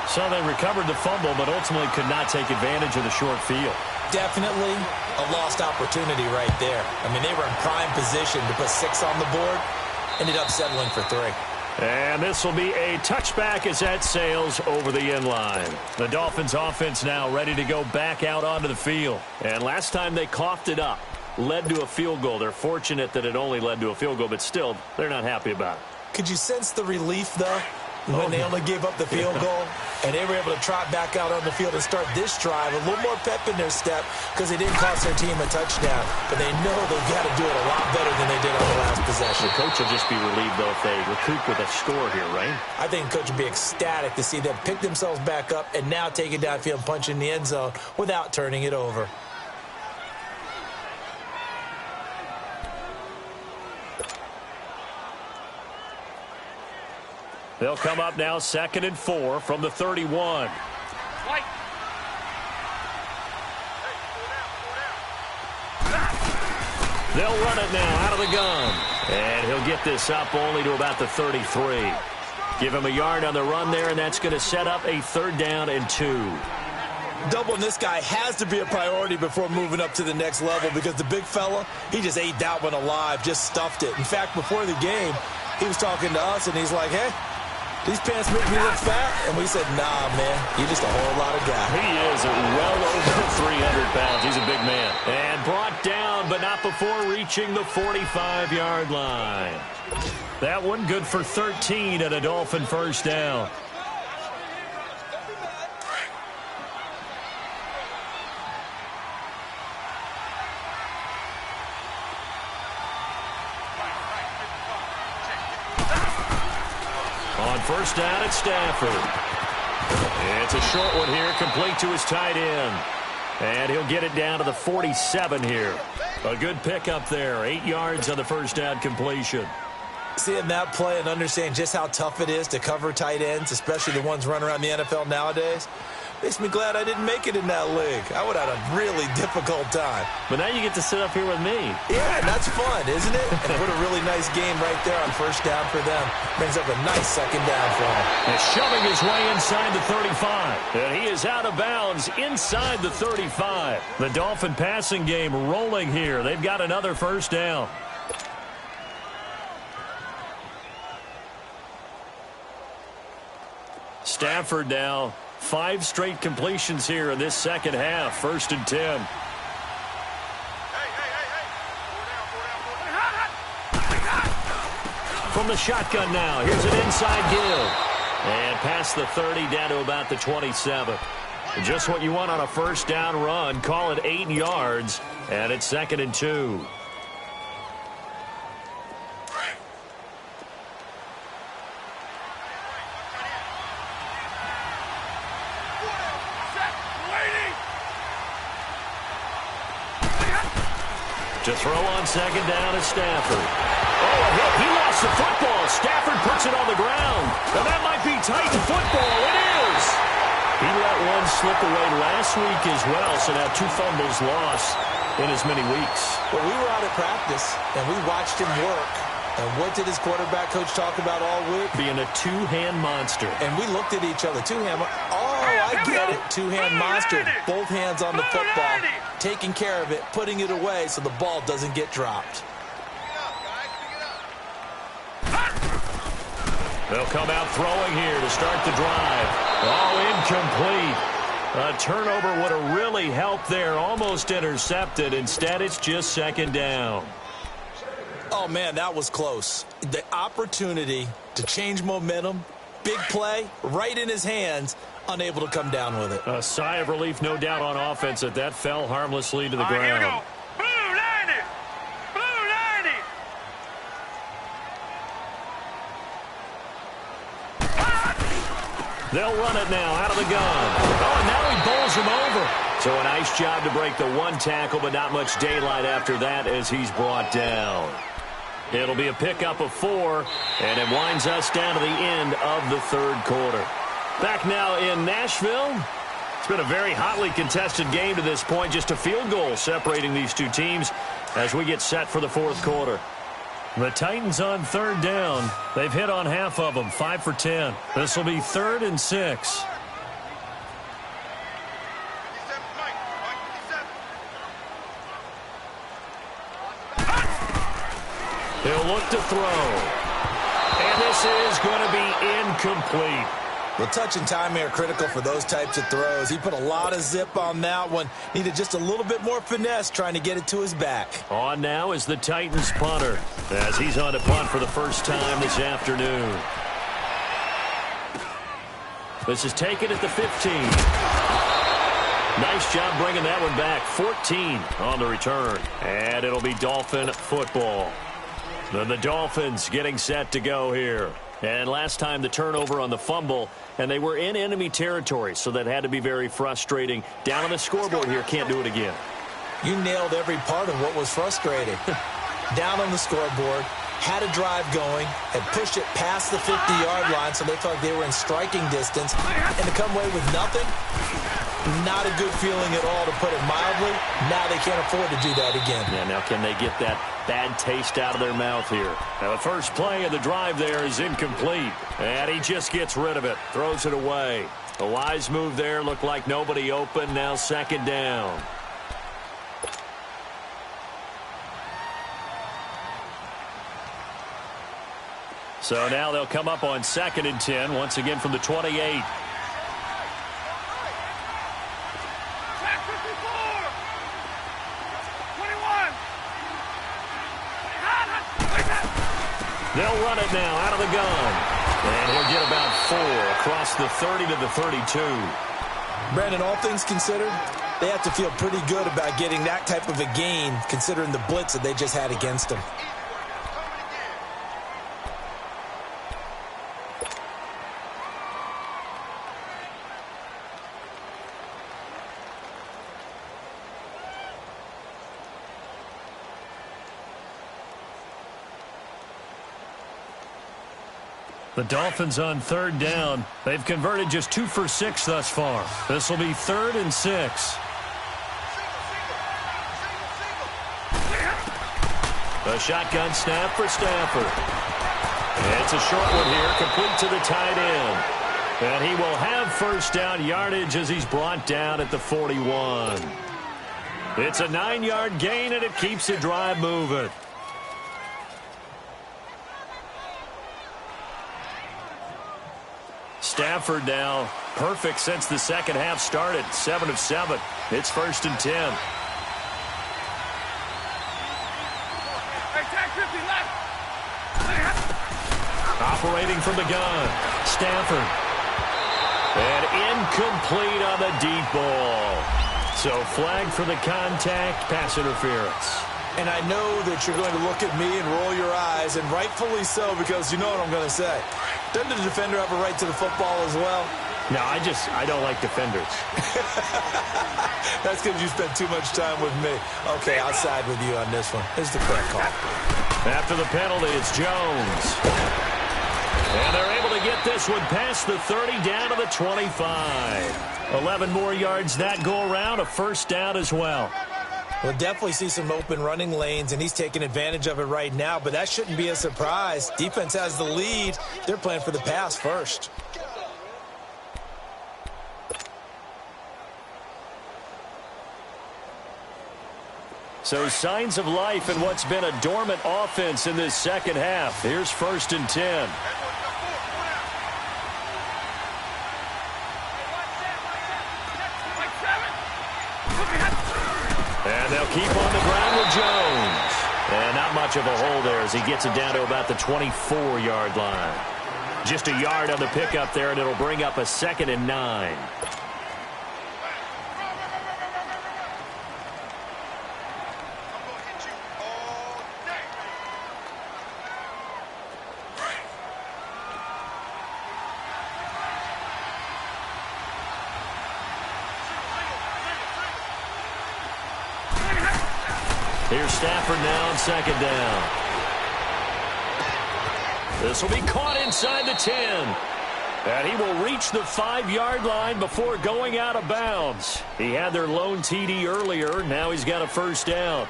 So they recovered the fumble, but ultimately could not take advantage of the short field. Definitely a lost opportunity right there. I mean, they were in prime position to put 6 on the board, ended up settling for 3. And this will be a touchback as that sails over the end line. The Dolphins offense now ready to go back out onto the field. And last time they coughed it up, led to a field goal. They're fortunate that it only led to a field goal, but still, they're not happy about it. Could you sense the relief, though, when they only gave up the field goal? And they were able to trot back out on the field and start this drive. A little more pep in their step because they didn't cost their team a touchdown. But they know they've got to do it a lot better than they did on the last possession. The coach will just be relieved, though, if they recoup with a score here, right? I think the coach would be ecstatic to see them pick themselves back up and now take it downfield and punch in the end zone without turning it over. They'll come up now 2nd and 4 from the 31. They'll run it now out of the gun. And he'll get this up only to about the 33. Give him a yard on the run there, and that's going to set up a 3rd down and 2. Doubling this guy has to be a priority before moving up to the next level because the big fella, he just ate that one alive, just stuffed it. In fact, before the game, he was talking to us, and he's like, hey, these pants make me look fat. And we said, nah, man, you're just a whole lot of guy. He is well over 300 pounds. He's a big man. And brought down, but not before reaching the 45-yard line. That one good for 13 and a Dolphin 1st down. On 1st down at Stafford. It's a short one here, complete to his tight end. And he'll get it down to the 47 here. A good pickup there, 8 yards on the 1st down completion. Seeing that play and understanding just how tough it is to cover tight ends, especially the ones running around the NFL nowadays, makes me glad I didn't make it in that league. I would have had a really difficult time. But now you get to sit up here with me. Yeah, and that's fun, isn't it? And put a really nice game right there on 1st down for them. Brings up a nice 2nd down for him. And shoving his way inside the 35. And he is out of bounds inside the 35. The Dolphin passing game rolling here. They've got another 1st down. Stafford now 5 straight completions here in this 2nd half. 1st and 10. From the shotgun now. Here's an inside give. And past the 30 down to about the 27. Just what you want on a 1st down run. Call it 8 yards. And it's 2nd and 2. To throw on 2nd down is Stafford. Oh, a hit. He lost the football. Stafford puts it on the ground. And that might be Titan football. It is. He let one slip away last week as well, so now 2 fumbles lost in as many weeks. Well, we were out at practice, and we watched him work. And what did his quarterback coach talk about all week? Being a 2-hand monster. And we looked at each other. 2-hand. Oh, I get it. 2-hand monster. Both hands on the football. Taking care of it, putting it away so the ball doesn't get dropped. They'll come out throwing here to start the drive. Oh, incomplete. A turnover would have really helped there. Almost intercepted. Instead, it's just 2nd down. Oh, man, that was close. The opportunity to change momentum, big play, right in his hands, unable to come down with it. A sigh of relief, no doubt, on offense that fell harmlessly to the ground. Here we go. Blue 90. Blue 90. They'll run it now out of the gun. Oh, and now he bowls him over. So a nice job to break the one tackle, but not much daylight after that as he's brought down. It'll be a pickup of 4, and it winds us down to the end of the third quarter. Back now in Nashville. It's been a very hotly contested game to this point. Just a field goal separating these two teams as we get set for the fourth quarter. The Titans on third down. They've hit on half of them, 5 for 10. This will be 3rd and 6. He'll look to throw. And this is going to be incomplete. Well, touch and timing are critical for those types of throws. He put a lot of zip on that one. Needed just a little bit more finesse trying to get it to his back. On now is the Titans punter as he's on to punt for the first time this afternoon. This is taken at the 15. Nice job bringing that one back. 14 on the return. And it'll be Dolphin football. Then the Dolphins getting set to go here. And last time the turnover on the fumble, and they were in enemy territory, so that had to be very frustrating. Down on the scoreboard here, can't do it again. You nailed every part of what was frustrating. Down on the scoreboard, had a drive going, had pushed it past the 50-yard line, so they felt like they were in striking distance, and to come away with nothing, not a good feeling at all, to put it mildly. Now they can't afford to do that again. Yeah, now can they get that bad taste out of their mouth here? Now the first play of the drive there is incomplete, and he just gets rid of it, throws it away. A wise move there, looked like nobody open. Now 2nd down. So now they'll come up on 2nd and 10, once again from the 28. They'll run it now out of the gun. And he'll get about 4 across the 30 to the 32. Brandon, all things considered, they have to feel pretty good about getting that type of a gain, considering the blitz that they just had against them. The Dolphins on 3rd down. They've converted just 2 for 6 thus far. This will be 3rd and 6. A shotgun snap for Stafford. It's a short one here, complete to the tight end. And he will have first down yardage as he's brought down at the 41. It's a 9-yard gain, and it keeps the drive moving. Stafford now perfect since the second half started. 7 of 7. It's 1st and 10. Operating from the gun. Stafford. And incomplete on the deep ball. So flag for the contact, pass interference. And I know that you're going to look at me and roll your eyes, and rightfully so, because you know what I'm going to say. Doesn't the defender have a right to the football as well? No, I don't like defenders. That's because you spent too much time with me. Okay, I'll side with you on this one. Here's the correct call. After the penalty, it's Jones. And they're able to get this one past the 30 down to the 25. 11 more yards that go around, a first down as well. We'll definitely see some open running lanes, and he's taking advantage of it right now, but that shouldn't be a surprise. Defense has the lead. They're playing for the pass first. So signs of life in what's been a dormant offense in this second half. Here's 1st and 10. And they'll keep on the ground with Jones. And not much of a hole there as he gets it down to about the 24-yard line. Just a yard on the pickup there, and it'll bring up a 2nd and 9. Here's Stafford now on second down. This will be caught inside the 10. And he will reach the 5-yard line before going out of bounds. He had their lone TD earlier. Now he's got a first down.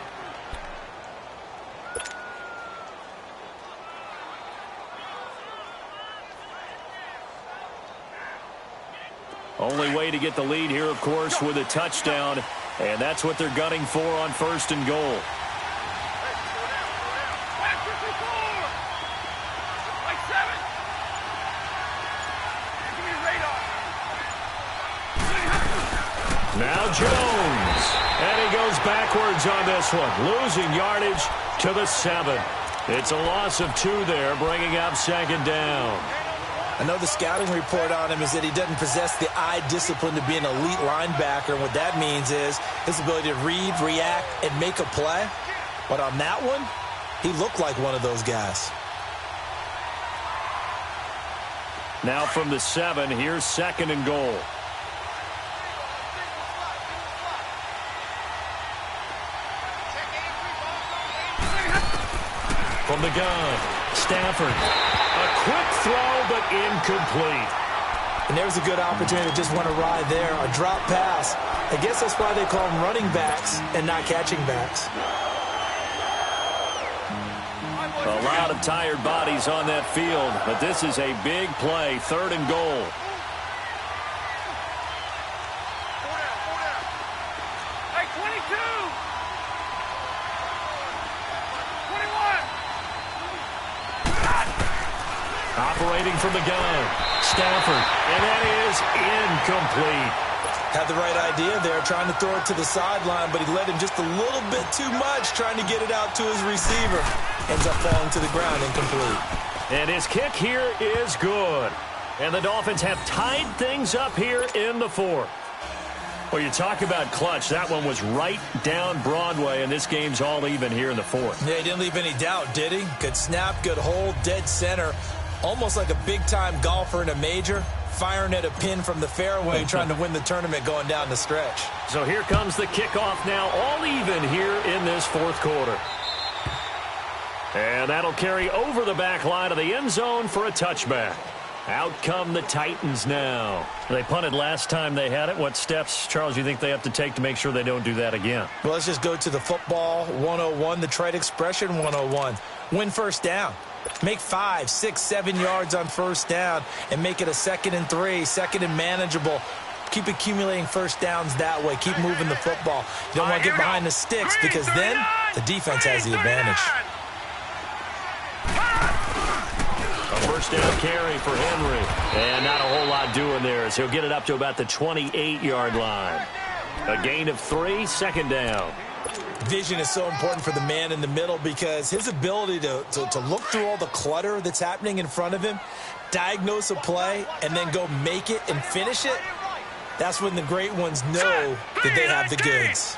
Only way to get the lead here, of course, with a touchdown. And that's what they're gunning for on first and goal. Now Jones. And he goes backwards on this one. Losing yardage to the 7. It's a loss of 2 there, bringing up second down. I know the scouting report on him is that he doesn't possess the eye discipline to be an elite linebacker. And what that means is his ability to read, react, and make a play. But on that one, he looked like one of those guys. Now from the 7, here's second and goal. From the gun, Stafford. A quick throw, but incomplete. And there's a good opportunity to just want to ride there. A drop pass. I guess that's why they call them running backs and not catching backs. A lot of tired bodies on that field, but this is a big play. Third and goal. Operating from the gun, Stafford, and that is incomplete. Had the right idea there, trying to throw it to the sideline, but he led him just a little bit too much, trying to get it out to his receiver. Ends up falling to the ground, incomplete. And his kick here is good. And the Dolphins have tied things up here in the 4th. Well, you talk about clutch. That one was right down Broadway, and this game's all even here in the 4th. Yeah, he didn't leave any doubt, did he? Good snap, good hold, dead center. Almost like a big-time golfer in a major, firing at a pin from the fairway, trying to win the tournament going down the stretch. So here comes the kickoff now, all even here in this 4th quarter. And that'll carry over the back line of the end zone for a touchback. Out come the Titans now. They punted last time they had it. What steps, Charles, you think they have to take to make sure they don't do that again? Well, let's just go to the football 101, the trade expression 101. Win first down. Make 5, 6, 7 yards on first down and make it a 2nd and 3, 2nd and manageable. Keep accumulating first downs that way. Keep moving the football. You don't want to get behind the sticks because then the defense has the advantage. A first down carry for Henry. And not a whole lot doing there as he'll get it up to about the 28-yard line. A gain of 3, second down. Vision is so important for the man in the middle because his ability to look through all the clutter that's happening in front of him, diagnose a play, and then go make it and finish it, that's when the great ones know that they have the goods.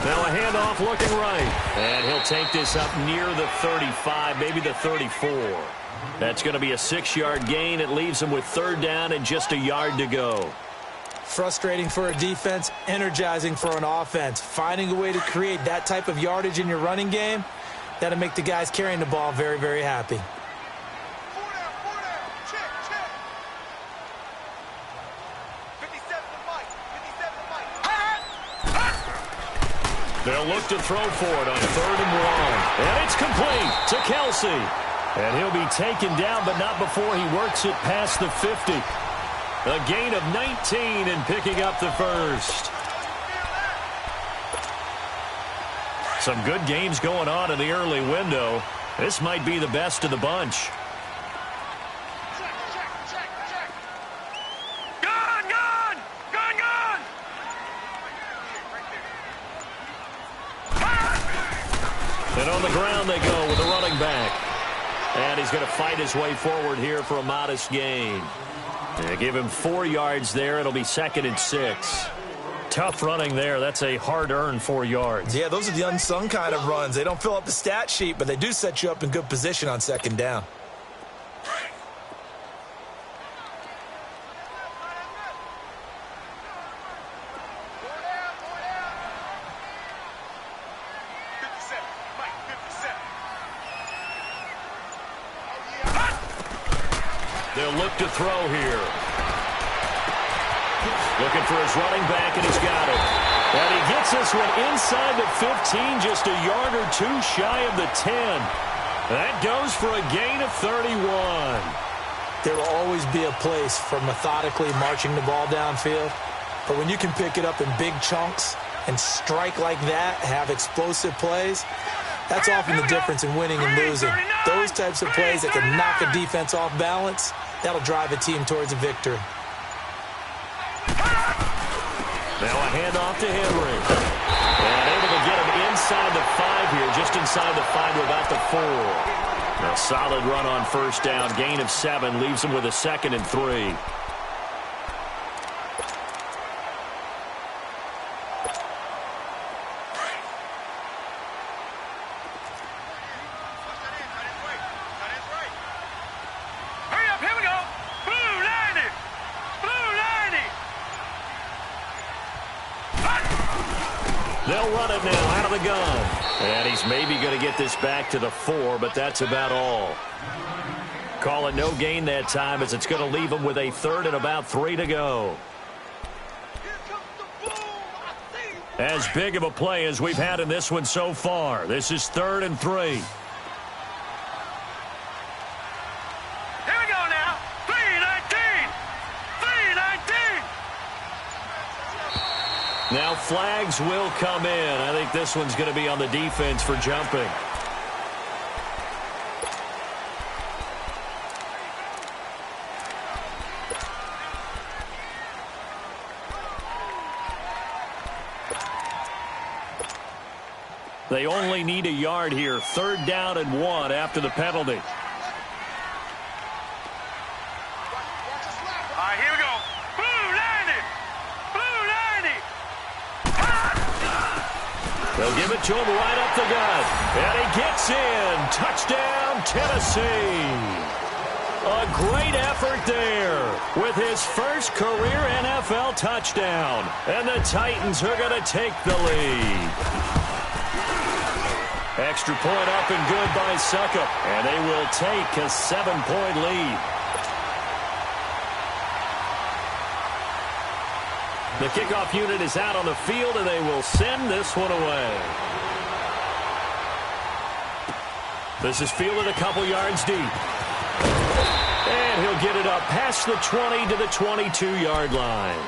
Now a handoff looking right. And he'll take this up near the 35, maybe the 34. That's going to be a 6-yard gain. It leaves him with third down and just a yard to go. Frustrating for a defense, energizing for an offense. Finding a way to create that type of yardage in your running game, that'll make the guys carrying the ball very, very happy. They'll look to throw for it on 3rd and 1. And it's complete to Kelsey. And he'll be taken down, but not before he works it past the 50. A gain of 19 and picking up the first. Some good games going on in the early window. This might be the best of the bunch. And on the ground they go with a running back. And he's going to fight his way forward here for a modest gain. They give him 4 yards there. It'll be 2nd and 6. Tough running there. That's a hard-earned 4 yards. Yeah, those are the unsung kind of runs. They don't fill up the stat sheet, but they do set you up in good position on 2nd down. They'll look to throw here. Looking for his running back, and he's got it. And he gets this one inside the 15, just a yard or two shy of the 10. That goes for a gain of 31. There will always be a place for methodically marching the ball downfield. But when you can pick it up in big chunks and strike like that, have explosive plays, that's often the difference in winning and losing. Those types of plays that can knock a defense off balance, that'll drive a team towards a victory. Now a handoff to Henry. And able to get him inside the 5 here, just inside the 5 to about the 4. A solid run on first down. Gain of 7 leaves him with a 2nd and 3. They'll run it now out of the gun. And he's maybe going to get this back to the 4, but that's about all. Call it no gain that time, as it's going to leave him with a 3rd and about 3 to go. As big of a play as we've had in this one so far. This is 3rd and 3. Now flags will come in. I think this one's going to be on the defense for jumping. They only need a yard here. 3rd down and 1 after the penalty. They'll give it to him right up the gut. And he gets in. Touchdown, Tennessee. A great effort there with his first career NFL touchdown. And the Titans are going to take the lead. Extra point up and good by Succop. And they will take a 7-point lead. The kickoff unit is out on the field, and they will send this one away. This is fielded a couple yards deep. And he'll get it up past the 20 to the 22-yard line.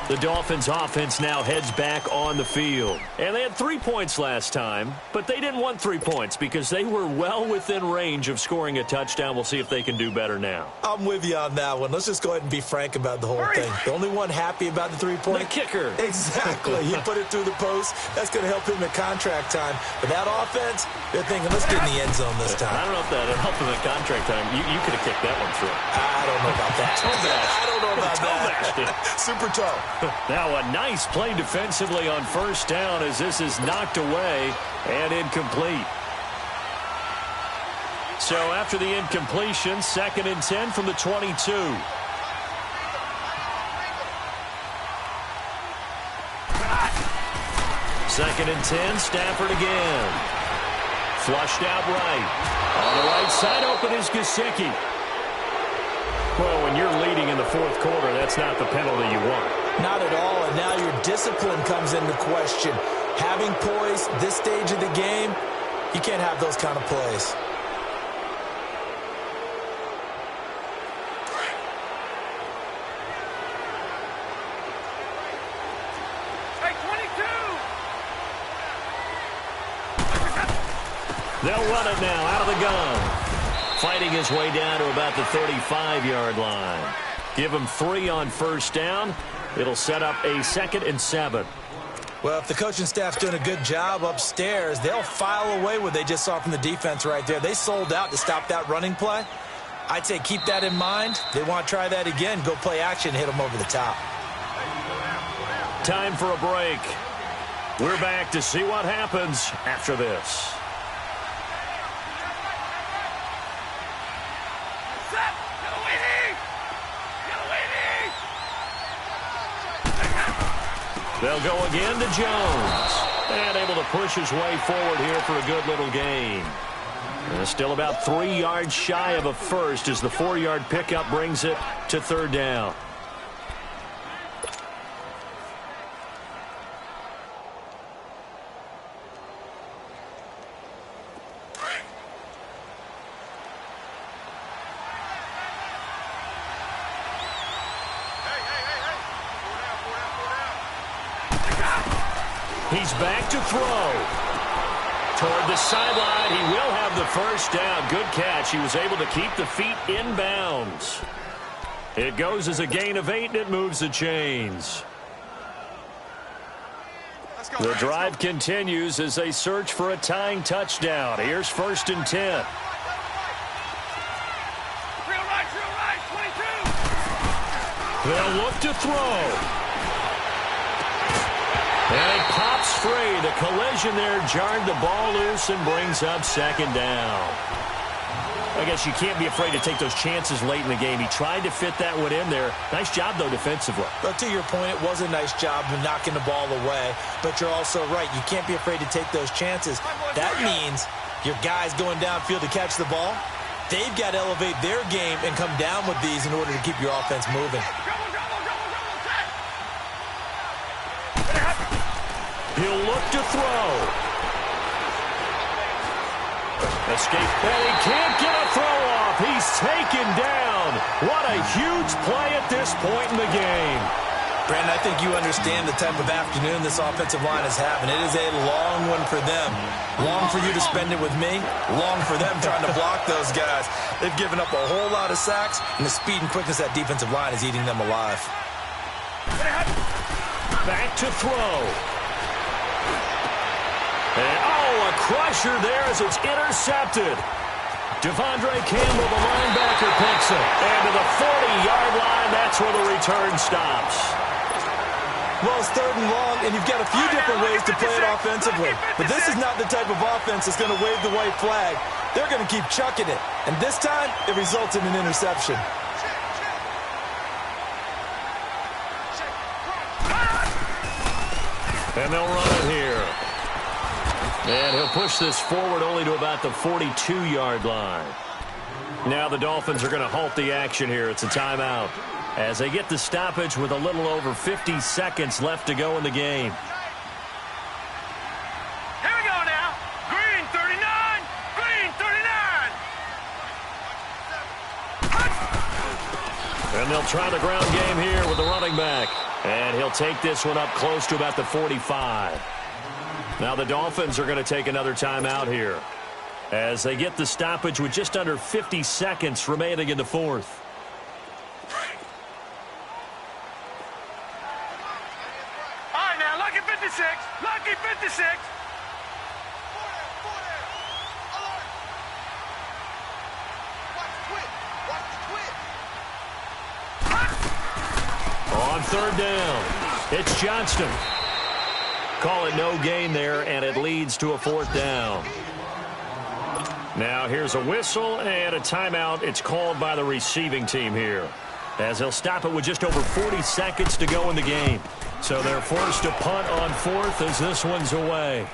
The Dolphins' offense now heads back on the field. And they had 3 points last time, but they didn't want 3 points because they were well within range of scoring a touchdown. We'll see if they can do better now. I'm with you on that one. Let's just go ahead and be frank about the whole thing. The only one happy about the 3-point? The kicker. Exactly. He put it through the post. That's going to help him at contract time. But that offense, they're thinking, let's get in the end zone this time. I don't know if that would help him at contract time. You could have kicked that one through. I don't know about that. I don't know about that. Super toe. Now a nice play defensively on first down as this is knocked away and incomplete. So after the incompletion, 2nd and 10 from the 22. Second and 10, Stafford again. Flushed out right. On the right side, open is Gesicki. Well, when you're leading in the 4th quarter, that's not the penalty you want. Not at all, and now your discipline comes into question. Having poise this stage of the game, you can't have those kind of plays. Hey, 22! They'll run it now out of the gun. Fighting his way down to about the 35-yard line. Give him 3 on first down. It'll set up a 2nd and 7. Well, if the coaching staff's doing a good job upstairs, they'll file away what they just saw from the defense right there. They sold out to stop that running play. I'd say keep that in mind. They want to try that again. Go play action, hit them over the top. Time for a break. We're back to see what happens after this. They'll go again to Jones. And able to push his way forward here for a good little gain. And still about 3 yards shy of a first as the 4-yard pickup brings it to third down. He's back to throw. Toward the sideline, he will have the first down. Good catch. He was able to keep the feet in bounds. It goes as a gain of 8, and it moves the chains. The drive continues as they search for a tying touchdown. Here's 1st and 10. They'll look to throw. And it pops free. The collision there jarred the ball loose and brings up 2nd down. I guess you can't be afraid to take those chances late in the game. He tried to fit that one in there. Nice job, though, defensively. But to your point, it was a nice job of knocking the ball away. But you're also right. You can't be afraid to take those chances. That means your guys going downfield to catch the ball, they've got to elevate their game and come down with these in order to keep your offense moving. He'll look to throw. Escape. And he can't get a throw off. He's taken down. What a huge play at this point in the game. Brandon, I think you understand the type of afternoon this offensive line is having. It is a long one for them. Long for you to spend it with me. Long for them trying to block those guys. They've given up a whole lot of sacks, and the speed and quickness of that defensive line is eating them alive. Back to throw. And, a crusher there as it's intercepted. Devondre Campbell, the linebacker, picks it. And to the 40-yard line, that's where the return stops. Well, it's 3rd and long, and you've got a few different ways to play it offensively. But this is not the type of offense that's going to wave the white flag. They're going to keep chucking it. And this time, it results in an interception. And they'll run it here. And he'll push this forward only to about the 42-yard line. Now the Dolphins are going to halt the action here. It's a timeout as they get the stoppage with a little over 50 seconds left to go in the game. Here we go now. Green 39. Green 39. And they'll try the ground game here with the running back. And he'll take this one up close to about the 45. Now the Dolphins are going to take another timeout here as they get the stoppage with just under 50 seconds remaining in the 4th. All right, now, lucky 56. Lucky 56. On 3rd down, it's Johnston. Call it no gain there, and it leads to a 4th down. Now here's a whistle and a timeout. It's called by the receiving team here, as they'll stop it with just over 40 seconds to go in the game. So they're forced to punt on 4th as this one's away.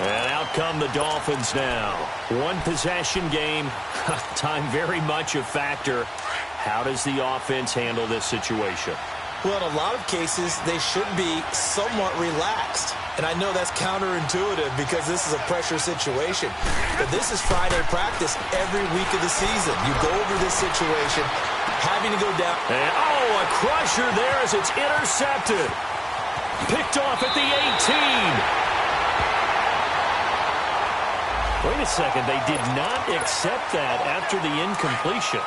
And out come the Dolphins now. One possession game. Time very much a factor. How does the offense handle this situation? Well, in a lot of cases, they should be somewhat relaxed. And I know that's counterintuitive because this is a pressure situation. But this is Friday practice every week of the season. You go over this situation, having to go down. And, a crusher there as it's intercepted. Picked off at the 18. Wait a second. They did not accept that after the incompletion.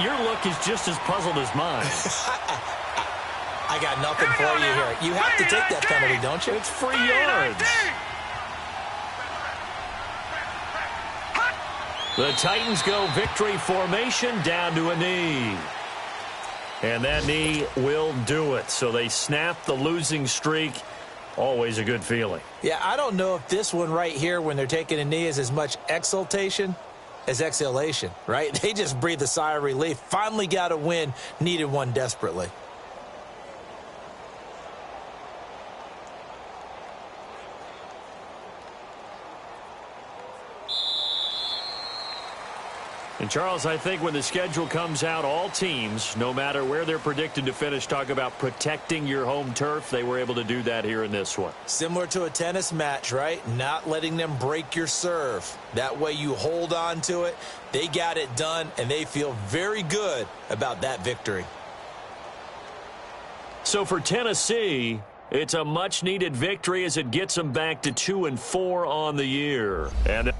Your look is just as puzzled as mine. I got nothing for you here. You have to take that penalty, don't you? It's free yards. The Titans go victory formation down to a knee. And that knee will do it. So they snap the losing streak. Always a good feeling. Yeah, I don't know if this one right here when they're taking a knee is as much exultation as exhalation, right? They just breathe a sigh of relief. Finally got a win. Needed one desperately. And, Charles, I think when the schedule comes out, all teams, no matter where they're predicted to finish, talk about protecting your home turf. They were able to do that here in this one. Similar to a tennis match, right? Not letting them break your serve. That way you hold on to it. They got it done, and they feel very good about that victory. So for Tennessee, it's a much-needed victory as it gets them back to 2-4 on the year. And